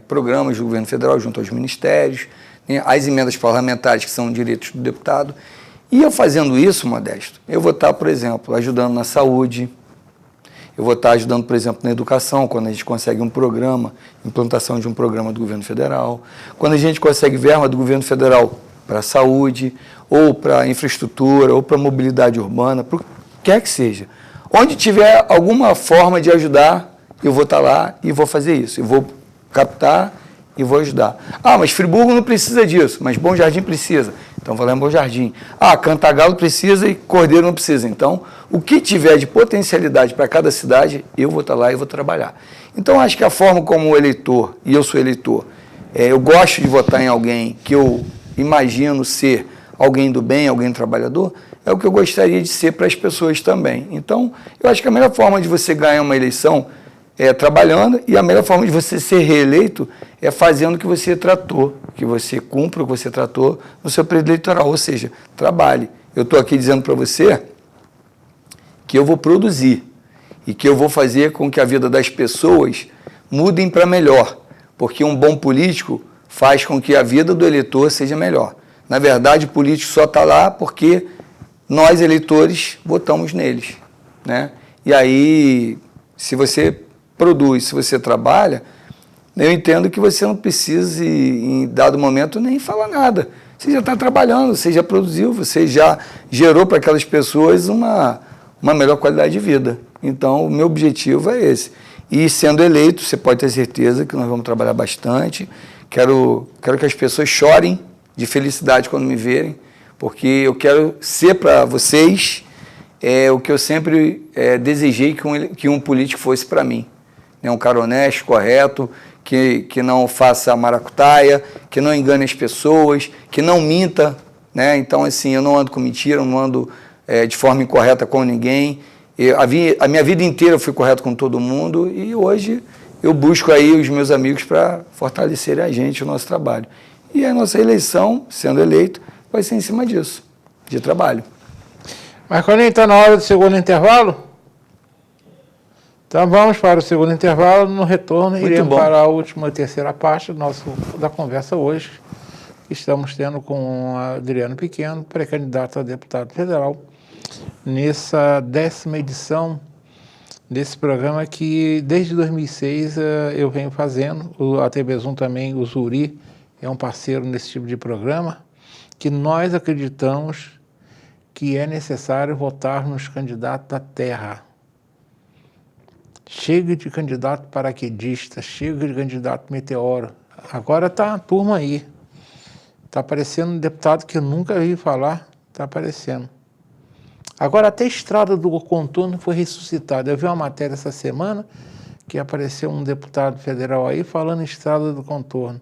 programas do governo federal junto aos ministérios, né, as emendas parlamentares, que são direitos do deputado. E eu fazendo isso, Modesto, eu vou estar, por exemplo, ajudando na saúde, eu vou estar ajudando, por exemplo, na educação, quando a gente consegue um programa, implantação de um programa do governo federal, quando a gente consegue verba do governo federal para a saúde, ou para a infraestrutura, ou para a mobilidade urbana, para o que quer que seja. Onde tiver alguma forma de ajudar, eu vou estar lá e vou fazer isso. Eu vou captar e vou ajudar. Ah, mas Friburgo não precisa disso, mas Bom Jardim precisa. Então, vou lá em Bom Jardim. Ah, Cantagalo precisa e Cordeiro não precisa. Então, o que tiver de potencialidade para cada cidade, eu vou estar lá e vou trabalhar. Então, acho que a forma como o eleitor, e eu sou eleitor, eu gosto de votar em alguém que eu imagino ser alguém do bem, alguém trabalhador, é o que eu gostaria de ser para as pessoas também. Então, eu acho que a melhor forma de você ganhar uma eleição é trabalhando, e a melhor forma de você ser reeleito é fazendo o que você tratou, que você cumpra o que você tratou no seu período eleitoral, ou seja, trabalhe. Eu estou aqui dizendo para você que eu vou produzir e que eu vou fazer com que a vida das pessoas mudem para melhor, porque um bom político faz com que a vida do eleitor seja melhor. Na verdade, o político só está lá porque nós, eleitores, votamos neles, né? E aí, se você produz, se você trabalha, eu entendo que você não precisa, em dado momento, nem falar nada. Você já está trabalhando, você já produziu, você já gerou para aquelas pessoas uma melhor qualidade de vida. Então, o meu objetivo é esse. E sendo eleito, você pode ter certeza que nós vamos trabalhar bastante. Quero que as pessoas chorem de felicidade quando me verem, porque eu quero ser para vocês é o que eu sempre desejei que um político fosse para mim. Né? Um cara honesto, correto, que não faça maracutaia, que não engane as pessoas, que não minta. Né? Então, assim, eu não ando com mentira, eu não ando de forma incorreta com ninguém. A minha vida inteira eu fui correto com todo mundo e hoje eu busco aí os meus amigos para fortalecerem a gente, o nosso trabalho. E a nossa eleição, sendo eleito, vai ser em cima disso, de trabalho. Marcolinho, está na hora do segundo intervalo? Então vamos para o segundo intervalo, no retorno iremos para a última e terceira parte da conversa hoje. Estamos tendo com Adriano Pequeno, pré-candidato a deputado federal, nessa 10ª edição desse programa que desde 2006 eu venho fazendo. A TV Zoom também, o Zuri, é um parceiro nesse tipo de programa, que nós acreditamos que é necessário votar nos candidatos da terra. Chega de candidato paraquedista, chega de candidato meteoro. Agora está a turma aí. Está aparecendo um deputado que eu nunca vi falar, está aparecendo. Agora até a estrada do contorno foi ressuscitada. Eu vi uma matéria essa semana que apareceu um deputado federal aí falando em estrada do contorno.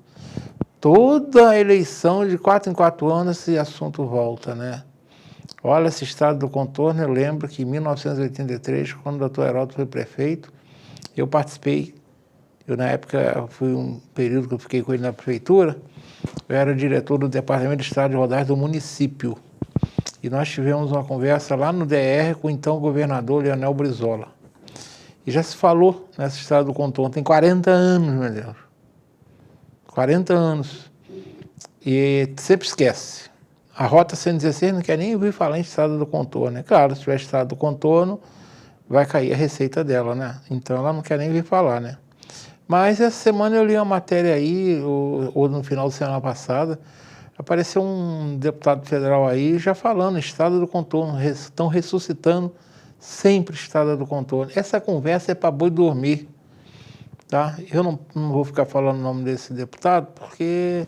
Toda a eleição de 4 em 4 anos esse assunto volta, né? Olha, essa estrada do contorno, eu lembro que em 1983, quando o doutor Heraldo foi prefeito, eu participei. Eu, na época, fui um período que eu fiquei com ele na prefeitura, eu era diretor do Departamento de Estrada de Rodagem do município. E nós tivemos uma conversa lá no DR com o então governador Leonel Brizola. E já se falou nessa estrada do contorno, tem 40 anos, meu Deus. 40 anos. E sempre esquece. A Rota 116 não quer nem ouvir falar em estrada do contorno. É claro, se tiver estrada do contorno, vai cair a receita dela, né? Então ela não quer nem ouvir falar, né? Mas essa semana eu li uma matéria aí, ou no final de semana passada, apareceu um deputado federal aí já falando estrada do contorno, estão ressuscitando sempre estrada do contorno. Essa conversa é para boi dormir, tá? Eu não vou ficar falando o nome desse deputado, porque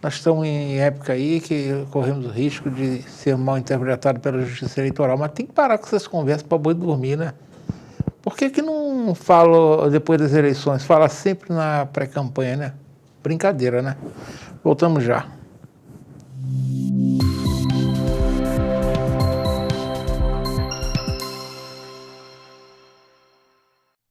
nós estamos em época aí que corremos o risco de ser mal interpretado pela Justiça Eleitoral, mas tem que parar com essas conversas para boi dormir, né? Por que não fala depois das eleições? Fala sempre na pré-campanha, né? Brincadeira, né? Voltamos já.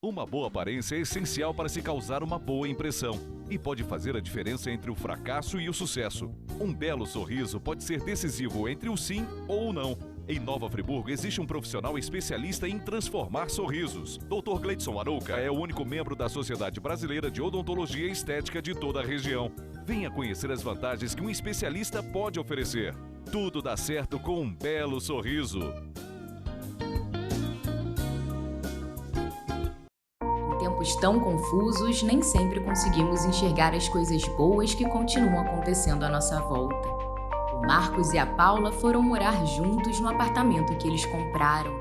Uma boa aparência é essencial para se causar uma boa impressão e pode fazer a diferença entre o fracasso e o sucesso. Um belo sorriso pode ser decisivo entre o sim ou o não. Em Nova Friburgo existe um profissional especialista em transformar sorrisos. Dr. Gleidson Arouca é o único membro da Sociedade Brasileira de Odontologia e Estética de toda a região. Venha conhecer as vantagens que um especialista pode oferecer. Tudo dá certo com um belo sorriso. Tempos tão confusos, nem sempre conseguimos enxergar as coisas boas que continuam acontecendo à nossa volta. O Marcos e a Paula foram morar juntos no apartamento que eles compraram.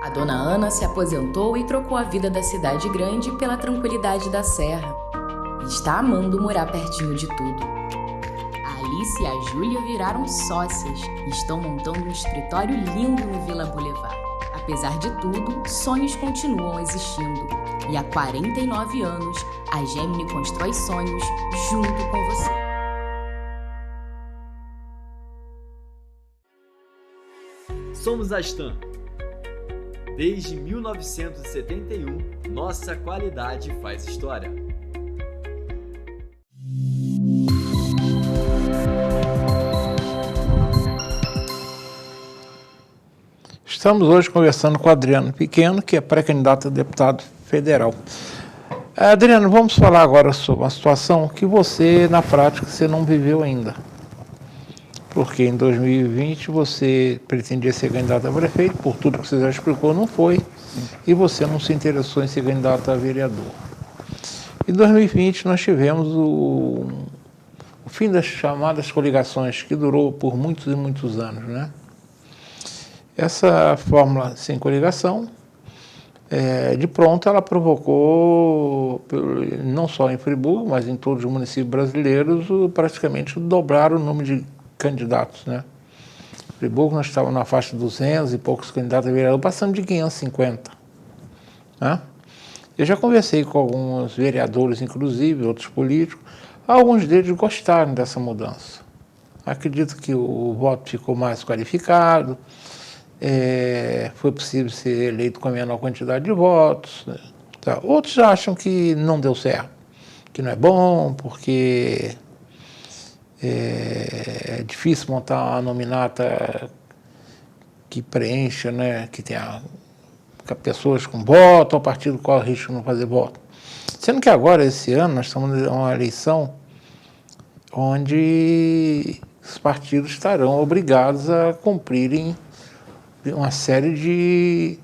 A dona Ana se aposentou e trocou a vida da cidade grande pela tranquilidade da serra. E está amando morar pertinho de tudo. A Alice e a Júlia viraram sócias e estão montando um escritório lindo no Vila Boulevard. Apesar de tudo, sonhos continuam existindo. E há 49 anos, a Gemini constrói sonhos junto com você. Somos a Stan. Desde 1971, nossa qualidade faz história. Estamos hoje conversando com o Adriano Pequeno, que é pré-candidato a deputado federal. Adriano, vamos falar agora sobre uma situação que você, na prática, você não viveu ainda. Porque em 2020 você pretendia ser candidato a prefeito, por tudo que você já explicou, não foi, e você não se interessou em ser candidato a vereador. Em 2020 nós tivemos o fim das chamadas coligações, que durou por muitos e muitos anos, né? Essa fórmula sem coligação, de pronto, ela provocou, não só em Friburgo, mas em todos os municípios brasileiros, praticamente dobrar o número de candidatos, né? Friburgo nós estávamos na faixa de 200 e poucos candidatos a vereador, passando de 550. Né? Eu já conversei com alguns vereadores, inclusive, outros políticos, alguns deles gostaram dessa mudança. Acredito que o voto ficou mais qualificado, foi possível ser eleito com a menor quantidade de votos. Né? Tá. Outros acham que não deu certo, que não é bom, porque é difícil montar uma nominata que preencha, né, que tenha pessoas com voto, o partido corre o risco de não fazer voto. Sendo que agora, esse ano, nós estamos numa eleição onde os partidos estarão obrigados a cumprirem uma série de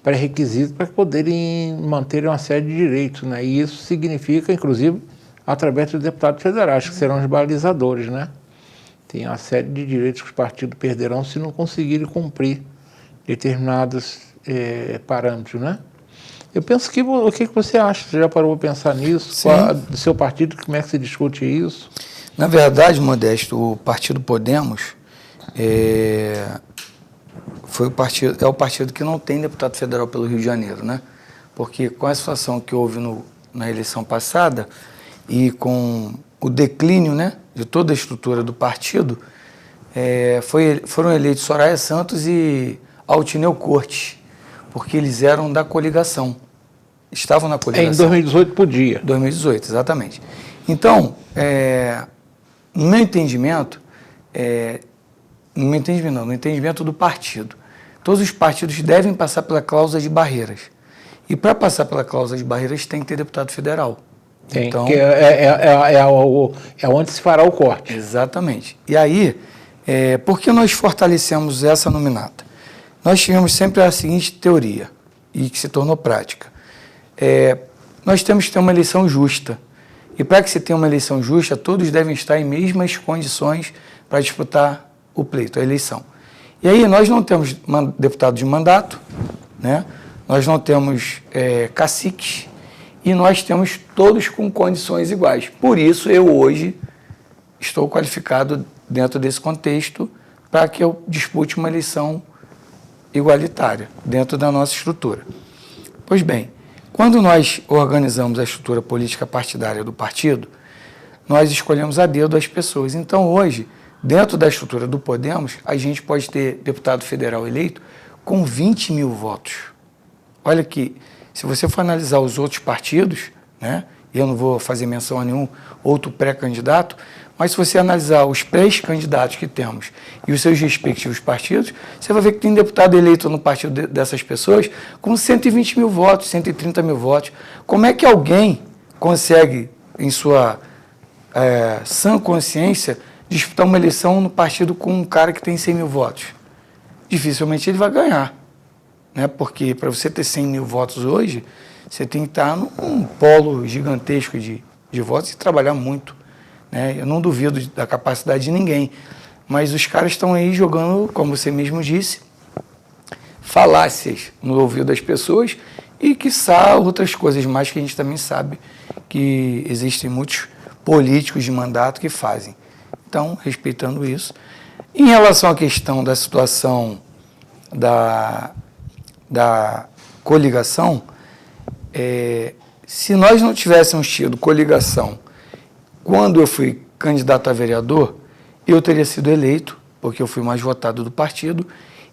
pré-requisitos para poderem manter uma série de direitos, né? E isso significa, inclusive, através dos deputados federais, que serão os balizadores, né? Tem uma série de direitos que os partidos perderão se não conseguirem cumprir determinados parâmetros, né? Eu penso que, o que você acha? Você já parou para pensar nisso? Qual, do seu partido, como é que se discute isso? Na verdade, Modesto, o Partido Podemos é o partido que não tem deputado federal pelo Rio de Janeiro, né? Porque com a situação que houve na eleição passada e com o declínio, né, de toda a estrutura do partido, foram eleitos Soraya Santos e Altineu Cortes, porque eles eram da coligação, estavam na coligação. Em 2018 podia. 2018, exatamente. Então, no meu entendimento, no entendimento do partido, todos os partidos devem passar pela cláusula de barreiras. E para passar pela cláusula de barreiras tem que ter deputado federal. Tem, então, que é onde se fará o corte. Exatamente. E aí, por que nós fortalecemos essa nominata? Nós tivemos sempre a seguinte teoria, e que se tornou prática. Nós temos que ter uma eleição justa. E para que se tenha uma eleição justa, todos devem estar em mesmas condições para disputar o pleito, a eleição. E aí nós não temos deputado de mandato, né? Nós não temos caciques, e nós temos todos com condições iguais. Por isso, eu hoje estou qualificado dentro desse contexto para que eu dispute uma eleição igualitária dentro da nossa estrutura. Pois bem, quando nós organizamos a estrutura política partidária do partido, nós escolhemos a dedo as pessoas. Então, hoje, dentro da estrutura do Podemos, a gente pode ter deputado federal eleito com 20 mil votos. Olha que, se você for analisar os outros partidos, né, e eu não vou fazer menção a nenhum outro pré-candidato, mas se você analisar os pré-candidatos que temos e os seus respectivos partidos, você vai ver que tem deputado eleito no partido dessas pessoas com 120 mil votos, 130 mil votos. Como é que alguém consegue, em sua sã consciência, disputar uma eleição no partido com um cara que tem 100 mil votos? Dificilmente ele vai ganhar, né? Porque para você ter 100 mil votos hoje, você tem que estar num polo gigantesco de votos e trabalhar muito, né? Eu não duvido da capacidade de ninguém, mas os caras estão aí jogando, como você mesmo disse, falácias no ouvido das pessoas e, quiçá, outras coisas mais que a gente também sabe que existem muitos políticos de mandato que fazem. Então, respeitando isso. Em relação à questão da situação da coligação, se nós não tivéssemos tido coligação quando eu fui candidato a vereador, eu teria sido eleito, porque eu fui mais votado do partido,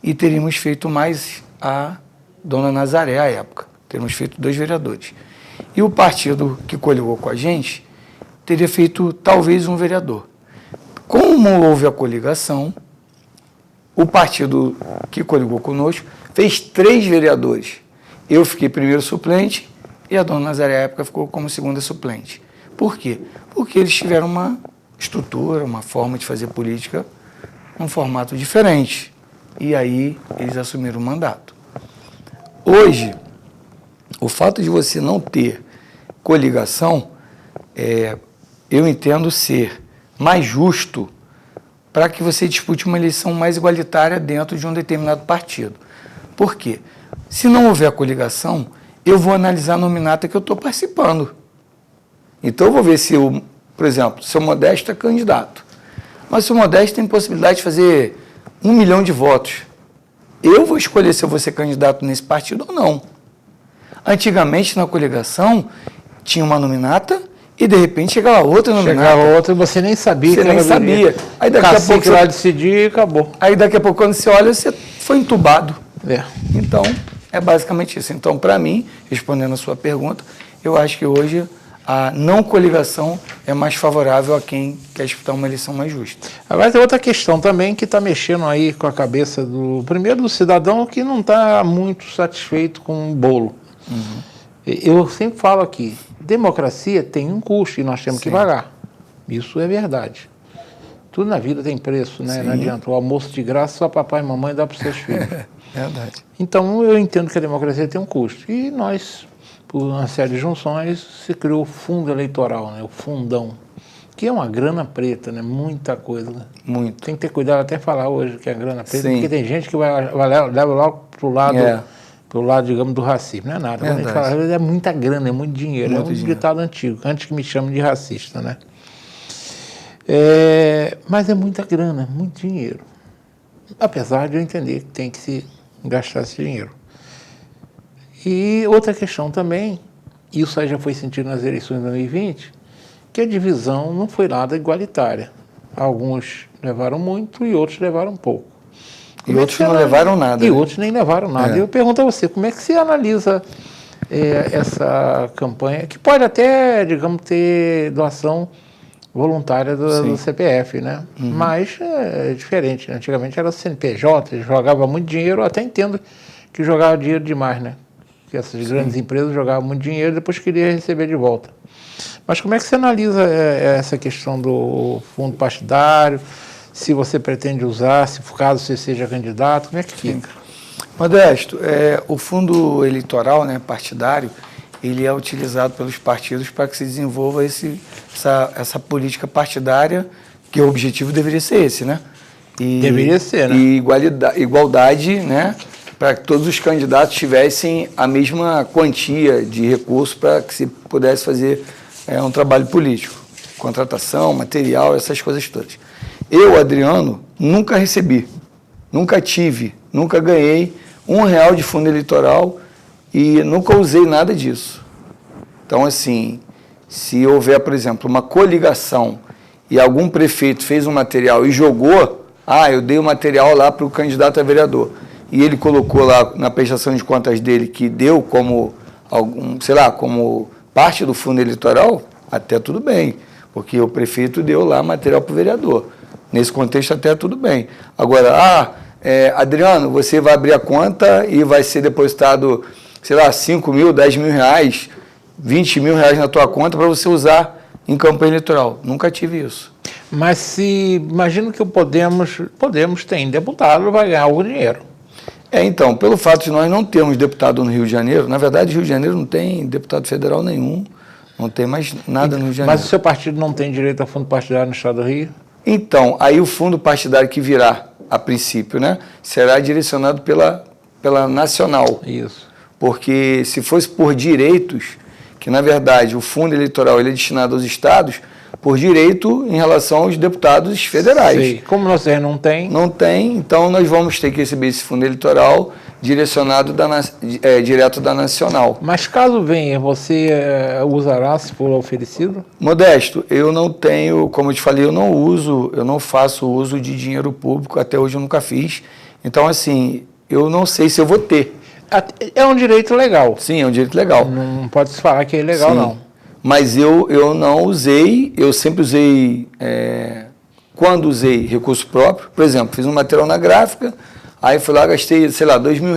e teríamos feito mais a dona Nazaré à época. Teríamos feito 2 vereadores. E o partido que coligou com a gente teria feito talvez um vereador. Como houve a coligação, o partido que coligou conosco fez 3 vereadores. Eu fiquei primeiro suplente e a dona Nazaré, à época, ficou como segunda suplente. Por quê? Porque eles tiveram uma estrutura, uma forma de fazer política, um formato diferente. E aí eles assumiram o mandato. Hoje, o fato de você não ter coligação, eu entendo ser mais justo para que você dispute uma eleição mais igualitária dentro de um determinado partido. Por quê? Se não houver coligação, eu vou analisar a nominata que eu estou participando. Então, eu vou ver se, por exemplo, se o Modesto é candidato. Mas se o Modesto tem possibilidade de fazer 1 milhão de votos. Eu vou escolher se eu vou ser candidato nesse partido ou não. Antigamente, na coligação, tinha uma nominata e, de repente, chegava outra nominata. Chegava outra e você nem sabia. Você nem sabia. Aí daqui a pouco você lá decidir e acabou. Aí daqui a pouco, quando você olha, você foi entubado. É. Então, é basicamente isso. Então, para mim, respondendo a sua pergunta, eu acho que hoje a não coligação é mais favorável a quem quer disputar uma eleição mais justa. Agora tem outra questão também que está mexendo aí com a cabeça do cidadão que não está muito satisfeito com o bolo. Uhum. Eu sempre falo aqui, democracia tem um custo e nós temos que pagar. Isso é verdade. Tudo na vida tem preço, né? Não adianta. O almoço de graça só papai e mamãe dá para os seus filhos. Verdade. Então eu entendo que a democracia tem um custo. E nós, por uma série de junções, se criou o fundo eleitoral, né? O fundão, que é uma grana preta, né? Muita coisa. Né? Muito. Tem que ter cuidado até falar hoje que é grana preta, porque tem gente que leva logo para o lado, digamos, do racismo. Não é nada. Quando a gente fala, é muita grana, é muito dinheiro. Muito dinheiro. Ditado antigo, antes que me chamem de racista, né? Mas é muita grana, muito dinheiro. Apesar de eu entender que tem que se gastar esse dinheiro. E outra questão também, isso aí já foi sentido nas eleições de 2020, que a divisão não foi nada igualitária. Alguns levaram muito e outros levaram pouco. E outros não levaram nada. E outros nem levaram nada. Eu pergunto a você, como é que você analisa essa campanha, que pode até, digamos, ter doação voluntária do CPF, né? Uhum. Mas é diferente. Antigamente era o CNPJ, jogava muito dinheiro, eu até entendo que jogava dinheiro demais, né? Que essas grandes empresas jogavam muito dinheiro e depois queria receber de volta. Mas como é que você analisa essa questão do fundo partidário? Se você pretende usar, se for caso você seja candidato, como é que fica? Modesto, o fundo eleitoral, né, partidário, ele é utilizado pelos partidos para que se desenvolva essa política partidária, que o objetivo deveria ser esse, né? Deveria ser, né? E igualdade, né? Para que todos os candidatos tivessem a mesma quantia de recursos para que se pudesse fazer um trabalho político. Contratação, material, essas coisas todas. Eu, Adriano, nunca recebi, nunca tive, nunca ganhei R$1 de fundo eleitoral e nunca usei nada disso. Então, assim, se houver, por exemplo, uma coligação e algum prefeito fez um material e jogou, eu dei o material lá para o candidato a vereador, e ele colocou lá na prestação de contas dele que deu como, como parte do fundo eleitoral, até tudo bem, porque o prefeito deu lá material para o vereador. Nesse contexto, até tudo bem. Agora, Adriano, você vai abrir a conta e vai ser depositado, 5 mil, 10 mil reais, 20 mil reais na tua conta para você usar em campanha eleitoral. Nunca tive isso. Mas imagino que o Podemos tem deputado, vai ganhar algum dinheiro. Então, pelo fato de nós não termos deputado no Rio de Janeiro, na verdade, o Rio de Janeiro não tem deputado federal nenhum, não tem mais nada no Rio de Janeiro. Mas o seu partido não tem direito a fundo partidário no estado do Rio? Então, aí o fundo partidário que virá, a princípio, né, será direcionado pela Nacional. Isso. Porque se fosse por direitos, que na verdade o fundo eleitoral ele é destinado aos estados, por direito em relação aos deputados federais. Sim. Como você não tem? Não tem, então nós vamos ter que receber esse fundo eleitoral direcionado direto da Nacional. Mas caso venha, você usará se for oferecido? Modesto, eu não tenho, como eu te falei, eu não faço uso de dinheiro público, até hoje eu nunca fiz. Então, assim, eu não sei se eu vou ter. É um direito legal. Sim, é um direito legal. Não pode se falar que é ilegal, sim, não. Mas eu não usei, eu sempre usei, quando usei recurso próprio, por exemplo, fiz um material na gráfica, aí fui lá, gastei, R$2 mil.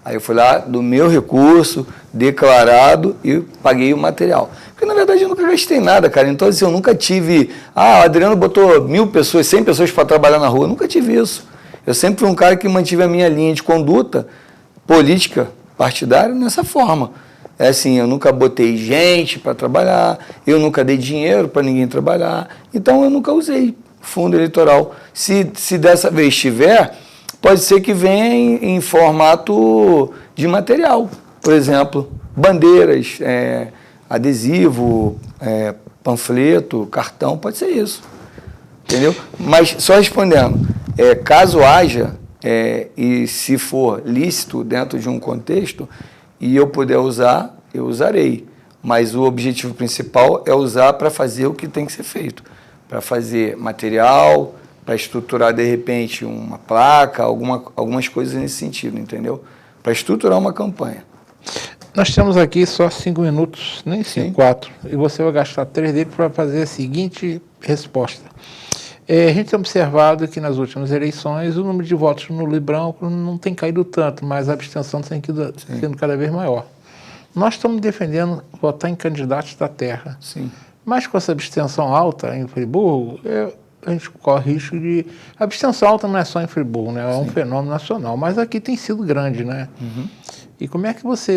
Aí eu fui lá do meu recurso, declarado, e paguei o material. Porque, na verdade, eu nunca gastei nada, cara. Então, assim, eu nunca tive... o Adriano botou 1.000 pessoas, 100 pessoas para trabalhar na rua. Eu nunca tive isso. Eu sempre fui um cara que mantive a minha linha de conduta política partidária nessa forma. Assim, eu nunca botei gente para trabalhar, eu nunca dei dinheiro para ninguém trabalhar. Então, eu nunca usei fundo eleitoral. Se dessa vez tiver... pode ser que venha em formato de material, por exemplo, bandeiras, adesivo, panfleto, cartão, pode ser isso, entendeu? Mas só respondendo, caso haja, e se for lícito dentro de um contexto, e eu puder usar, eu usarei. Mas o objetivo principal é usar para fazer o que tem que ser feito. Para fazer material, para estruturar, de repente, uma placa, algumas coisas nesse sentido, entendeu? Para estruturar uma campanha. Nós temos aqui só 5 minutos, nem 5, 4, e você vai gastar 3 dele para fazer a seguinte resposta. A gente tem observado que nas últimas eleições o número de votos nulo e branco não tem caído tanto, mas a abstenção tem sendo cada vez maior. Nós estamos defendendo votar em candidatos da terra. Sim. Mas com essa abstenção alta em Friburgo, a gente corre risco de... A abstenção alta não é só em Friburgo, né? É um fenômeno nacional, mas aqui tem sido grande, né? Uhum. E como é que você...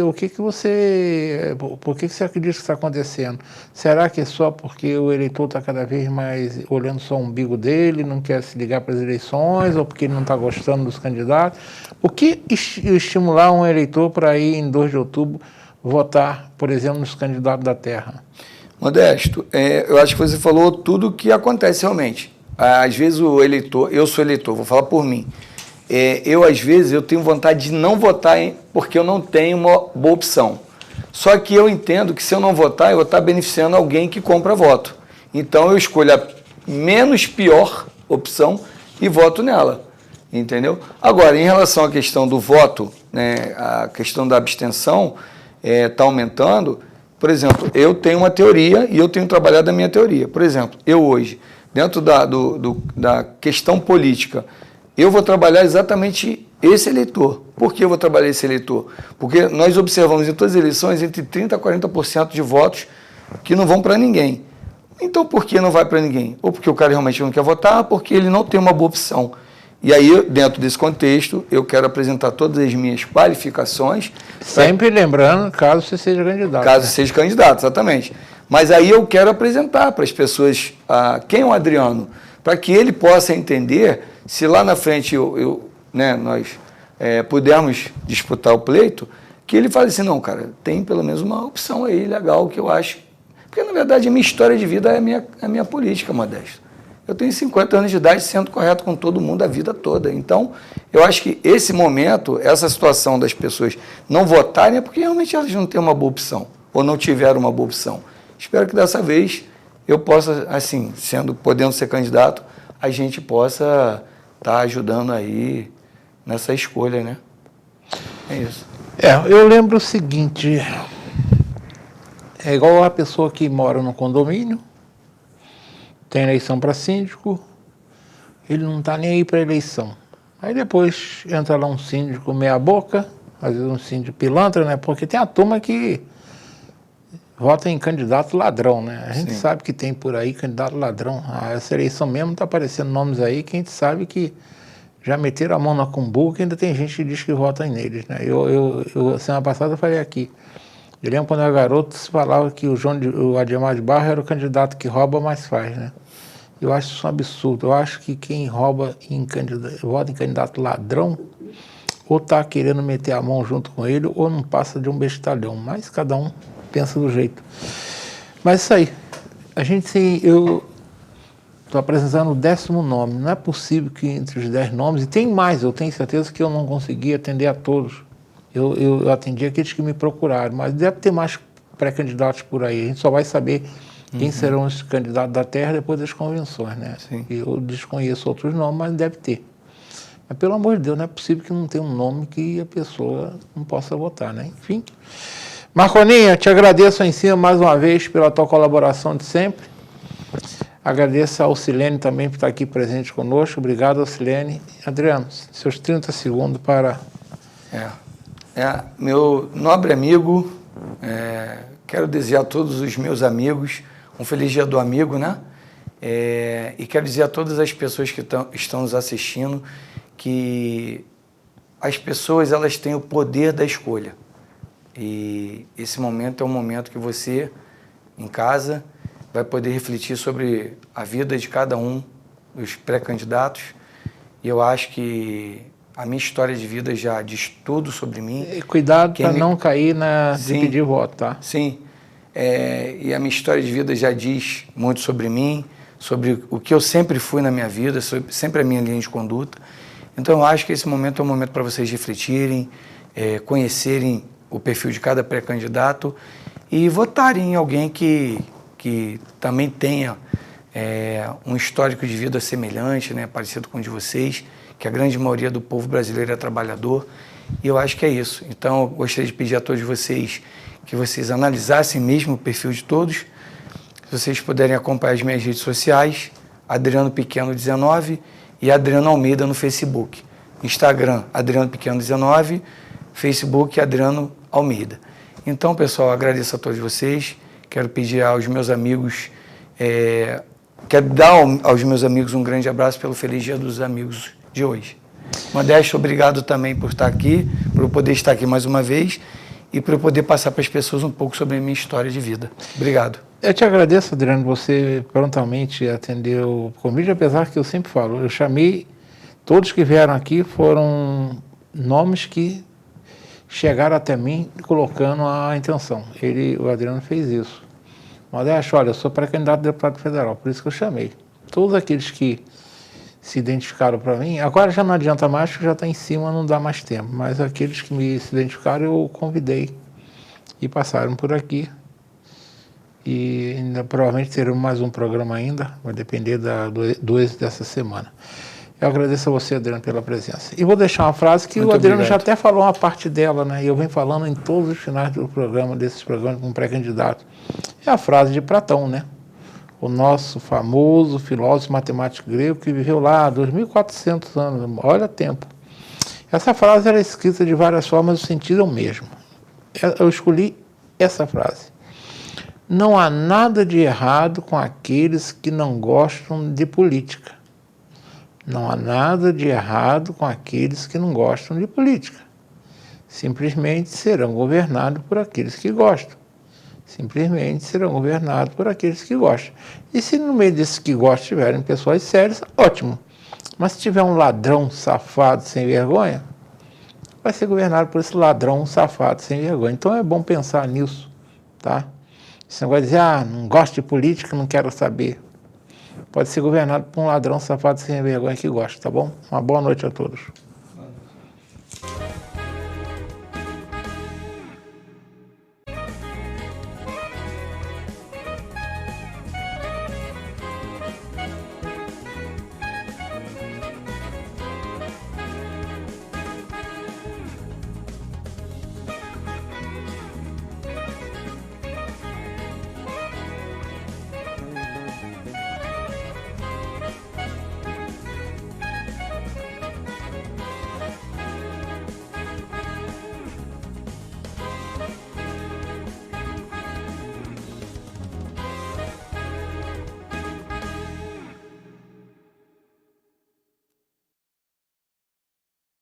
Por que você acredita que está acontecendo? Será que é só porque o eleitor está cada vez mais olhando só o umbigo dele, não quer se ligar para as eleições, ou porque ele não está gostando dos candidatos? O que estimular um eleitor para ir em 2 de outubro votar, por exemplo, nos candidatos da terra? Modesto, eu acho que você falou tudo o que acontece realmente. Às vezes o eleitor, eu sou eleitor, vou falar por mim, às vezes eu tenho vontade de não votar porque eu não tenho uma boa opção. Só que eu entendo que se eu não votar, eu vou estar beneficiando alguém que compra voto. Então eu escolho a menos pior opção e voto nela, entendeu? Agora, em relação à questão do voto, né, a questão da abstenção está aumentando. Por exemplo, eu tenho uma teoria e eu tenho trabalhado a minha teoria. Por exemplo, eu hoje, dentro da questão política, eu vou trabalhar exatamente esse eleitor. Por que eu vou trabalhar esse eleitor? Porque nós observamos em todas as eleições entre 30% a 40% de votos que não vão para ninguém. Então, por que não vai para ninguém? Ou porque o cara realmente não quer votar, ou porque ele não tem uma boa opção. E aí, dentro desse contexto, eu quero apresentar todas as minhas qualificações. Sempre lembrando, caso você seja candidato. Caso seja candidato, exatamente. Mas aí eu quero apresentar para as pessoas quem é o Adriano, para que ele possa entender, se lá na frente nós pudermos disputar o pleito, que ele fale assim, não, cara, tem pelo menos uma opção aí legal que eu acho. Porque, na verdade, a minha história de vida é a minha política, Modesto. Eu tenho 50 anos de idade sendo correto com todo mundo a vida toda. Então, eu acho que esse momento, essa situação das pessoas não votarem é porque realmente elas não têm uma boa opção, ou não tiveram uma boa opção. Espero que dessa vez eu possa, assim, podendo ser candidato, a gente possa estar ajudando aí nessa escolha, né? É isso. Eu lembro o seguinte, é igual a pessoa que mora no condomínio, tem eleição para síndico, ele não está nem aí para eleição. Aí depois entra lá um síndico meia boca, às vezes um síndico pilantra, né? Porque tem a turma que vota em candidato ladrão, né? A gente sabe que tem por aí candidato ladrão. Essa eleição mesmo está aparecendo nomes aí que a gente sabe que já meteram a mão na cumbuca e ainda tem gente que diz que vota neles, né? Semana passada eu falei aqui, eu lembro quando eu era garoto, se falava que o Adhemar de Barros era o candidato que rouba, mas faz, né? Eu acho isso um absurdo. Eu acho que quem vota em candidato ladrão, ou está querendo meter a mão junto com ele, ou não passa de um bestalhão. Mas cada um pensa do jeito. Mas isso aí. Eu estou apresentando o 10º nome. Não é possível que entre os 10 nomes, e tem mais, eu tenho certeza que eu não consegui atender a todos. Eu atendi aqueles que me procuraram, mas deve ter mais pré-candidatos por aí. A gente só vai saber quem serão os candidatos da terra depois das convenções, né? Sim. Eu desconheço outros nomes, mas deve ter. Mas, pelo amor de Deus, não é possível que não tenha um nome que a pessoa não possa votar, né? Enfim. Marconinha, te agradeço em cima mais uma vez pela tua colaboração de sempre. Agradeço ao Silene também por estar aqui presente conosco. Obrigado, Silene. Adriano, seus 30 segundos para... Meu nobre amigo, quero desejar a todos os meus amigos um feliz dia do amigo, né? E quero dizer a todas as pessoas que estão nos assistindo que as pessoas, elas têm o poder da escolha. E esse momento é um momento que você, em casa, vai poder refletir sobre a vida de cada um dos pré-candidatos. E eu acho que a minha história de vida já diz tudo sobre mim. E cuidado para não cair de pedir voto, tá? Sim. E a minha história de vida já diz muito sobre mim, sobre o que eu sempre fui na minha vida, sobre sempre a minha linha de conduta. Então, eu acho que esse momento é um momento para vocês refletirem, conhecerem o perfil de cada pré-candidato e votarem em alguém que também tenha um histórico de vida semelhante, né, parecido com o de vocês, que a grande maioria do povo brasileiro é trabalhador, e eu acho que é isso. Então, eu gostaria de pedir a todos vocês que vocês analisassem mesmo o perfil de todos. Se vocês puderem acompanhar as minhas redes sociais, Adriano Pequeno 19 e Adriano Almeida no Facebook. Instagram, Adriano Pequeno 19, Facebook, Adriano Almeida. Então, pessoal, agradeço a todos vocês. Quero pedir aos meus amigos, quero dar aos meus amigos um grande abraço pelo Feliz Dia dos Amigos de hoje. Modesto, obrigado também por estar aqui, por eu poder estar aqui mais uma vez e por eu poder passar para as pessoas um pouco sobre a minha história de vida. Obrigado. Eu te agradeço, Adriano, você prontamente atendeu o convite, apesar que eu sempre falo, eu chamei, todos que vieram aqui foram nomes que chegaram até mim colocando a intenção. O Adriano fez isso. Modesto, olha, eu sou pré-candidato a deputado federal, por isso que eu chamei. Todos aqueles que se identificaram para mim, agora já não adianta mais, porque já está em cima, não dá mais tempo, mas aqueles que se identificaram eu convidei e passaram por aqui. E ainda, provavelmente teremos mais um programa ainda, vai depender do êxito dessa semana. Eu agradeço a você, Adriano, pela presença. E vou deixar uma frase que o Adriano já até falou uma parte dela, né? E eu venho falando em todos os finais do programa, desses programas com pré-candidato. É a frase de Platão, né? O nosso famoso filósofo matemático grego que viveu lá 2.400 anos, olha tempo. Essa frase era escrita de várias formas, o sentido é o mesmo. Eu escolhi essa frase. Não há nada de errado com aqueles que não gostam de política. Não há nada de errado com aqueles que não gostam de política. Simplesmente serão governados por aqueles que gostam. Simplesmente serão governados por aqueles que gostam. E se no meio desses que gostam tiverem pessoas sérias, ótimo. Mas se tiver um ladrão safado sem vergonha, vai ser governado por esse ladrão safado sem vergonha. Então é bom pensar nisso, tá? Você não vai dizer, não gosto de política, não quero saber. Pode ser governado por um ladrão safado sem vergonha que gosta, tá bom? Uma boa noite a todos.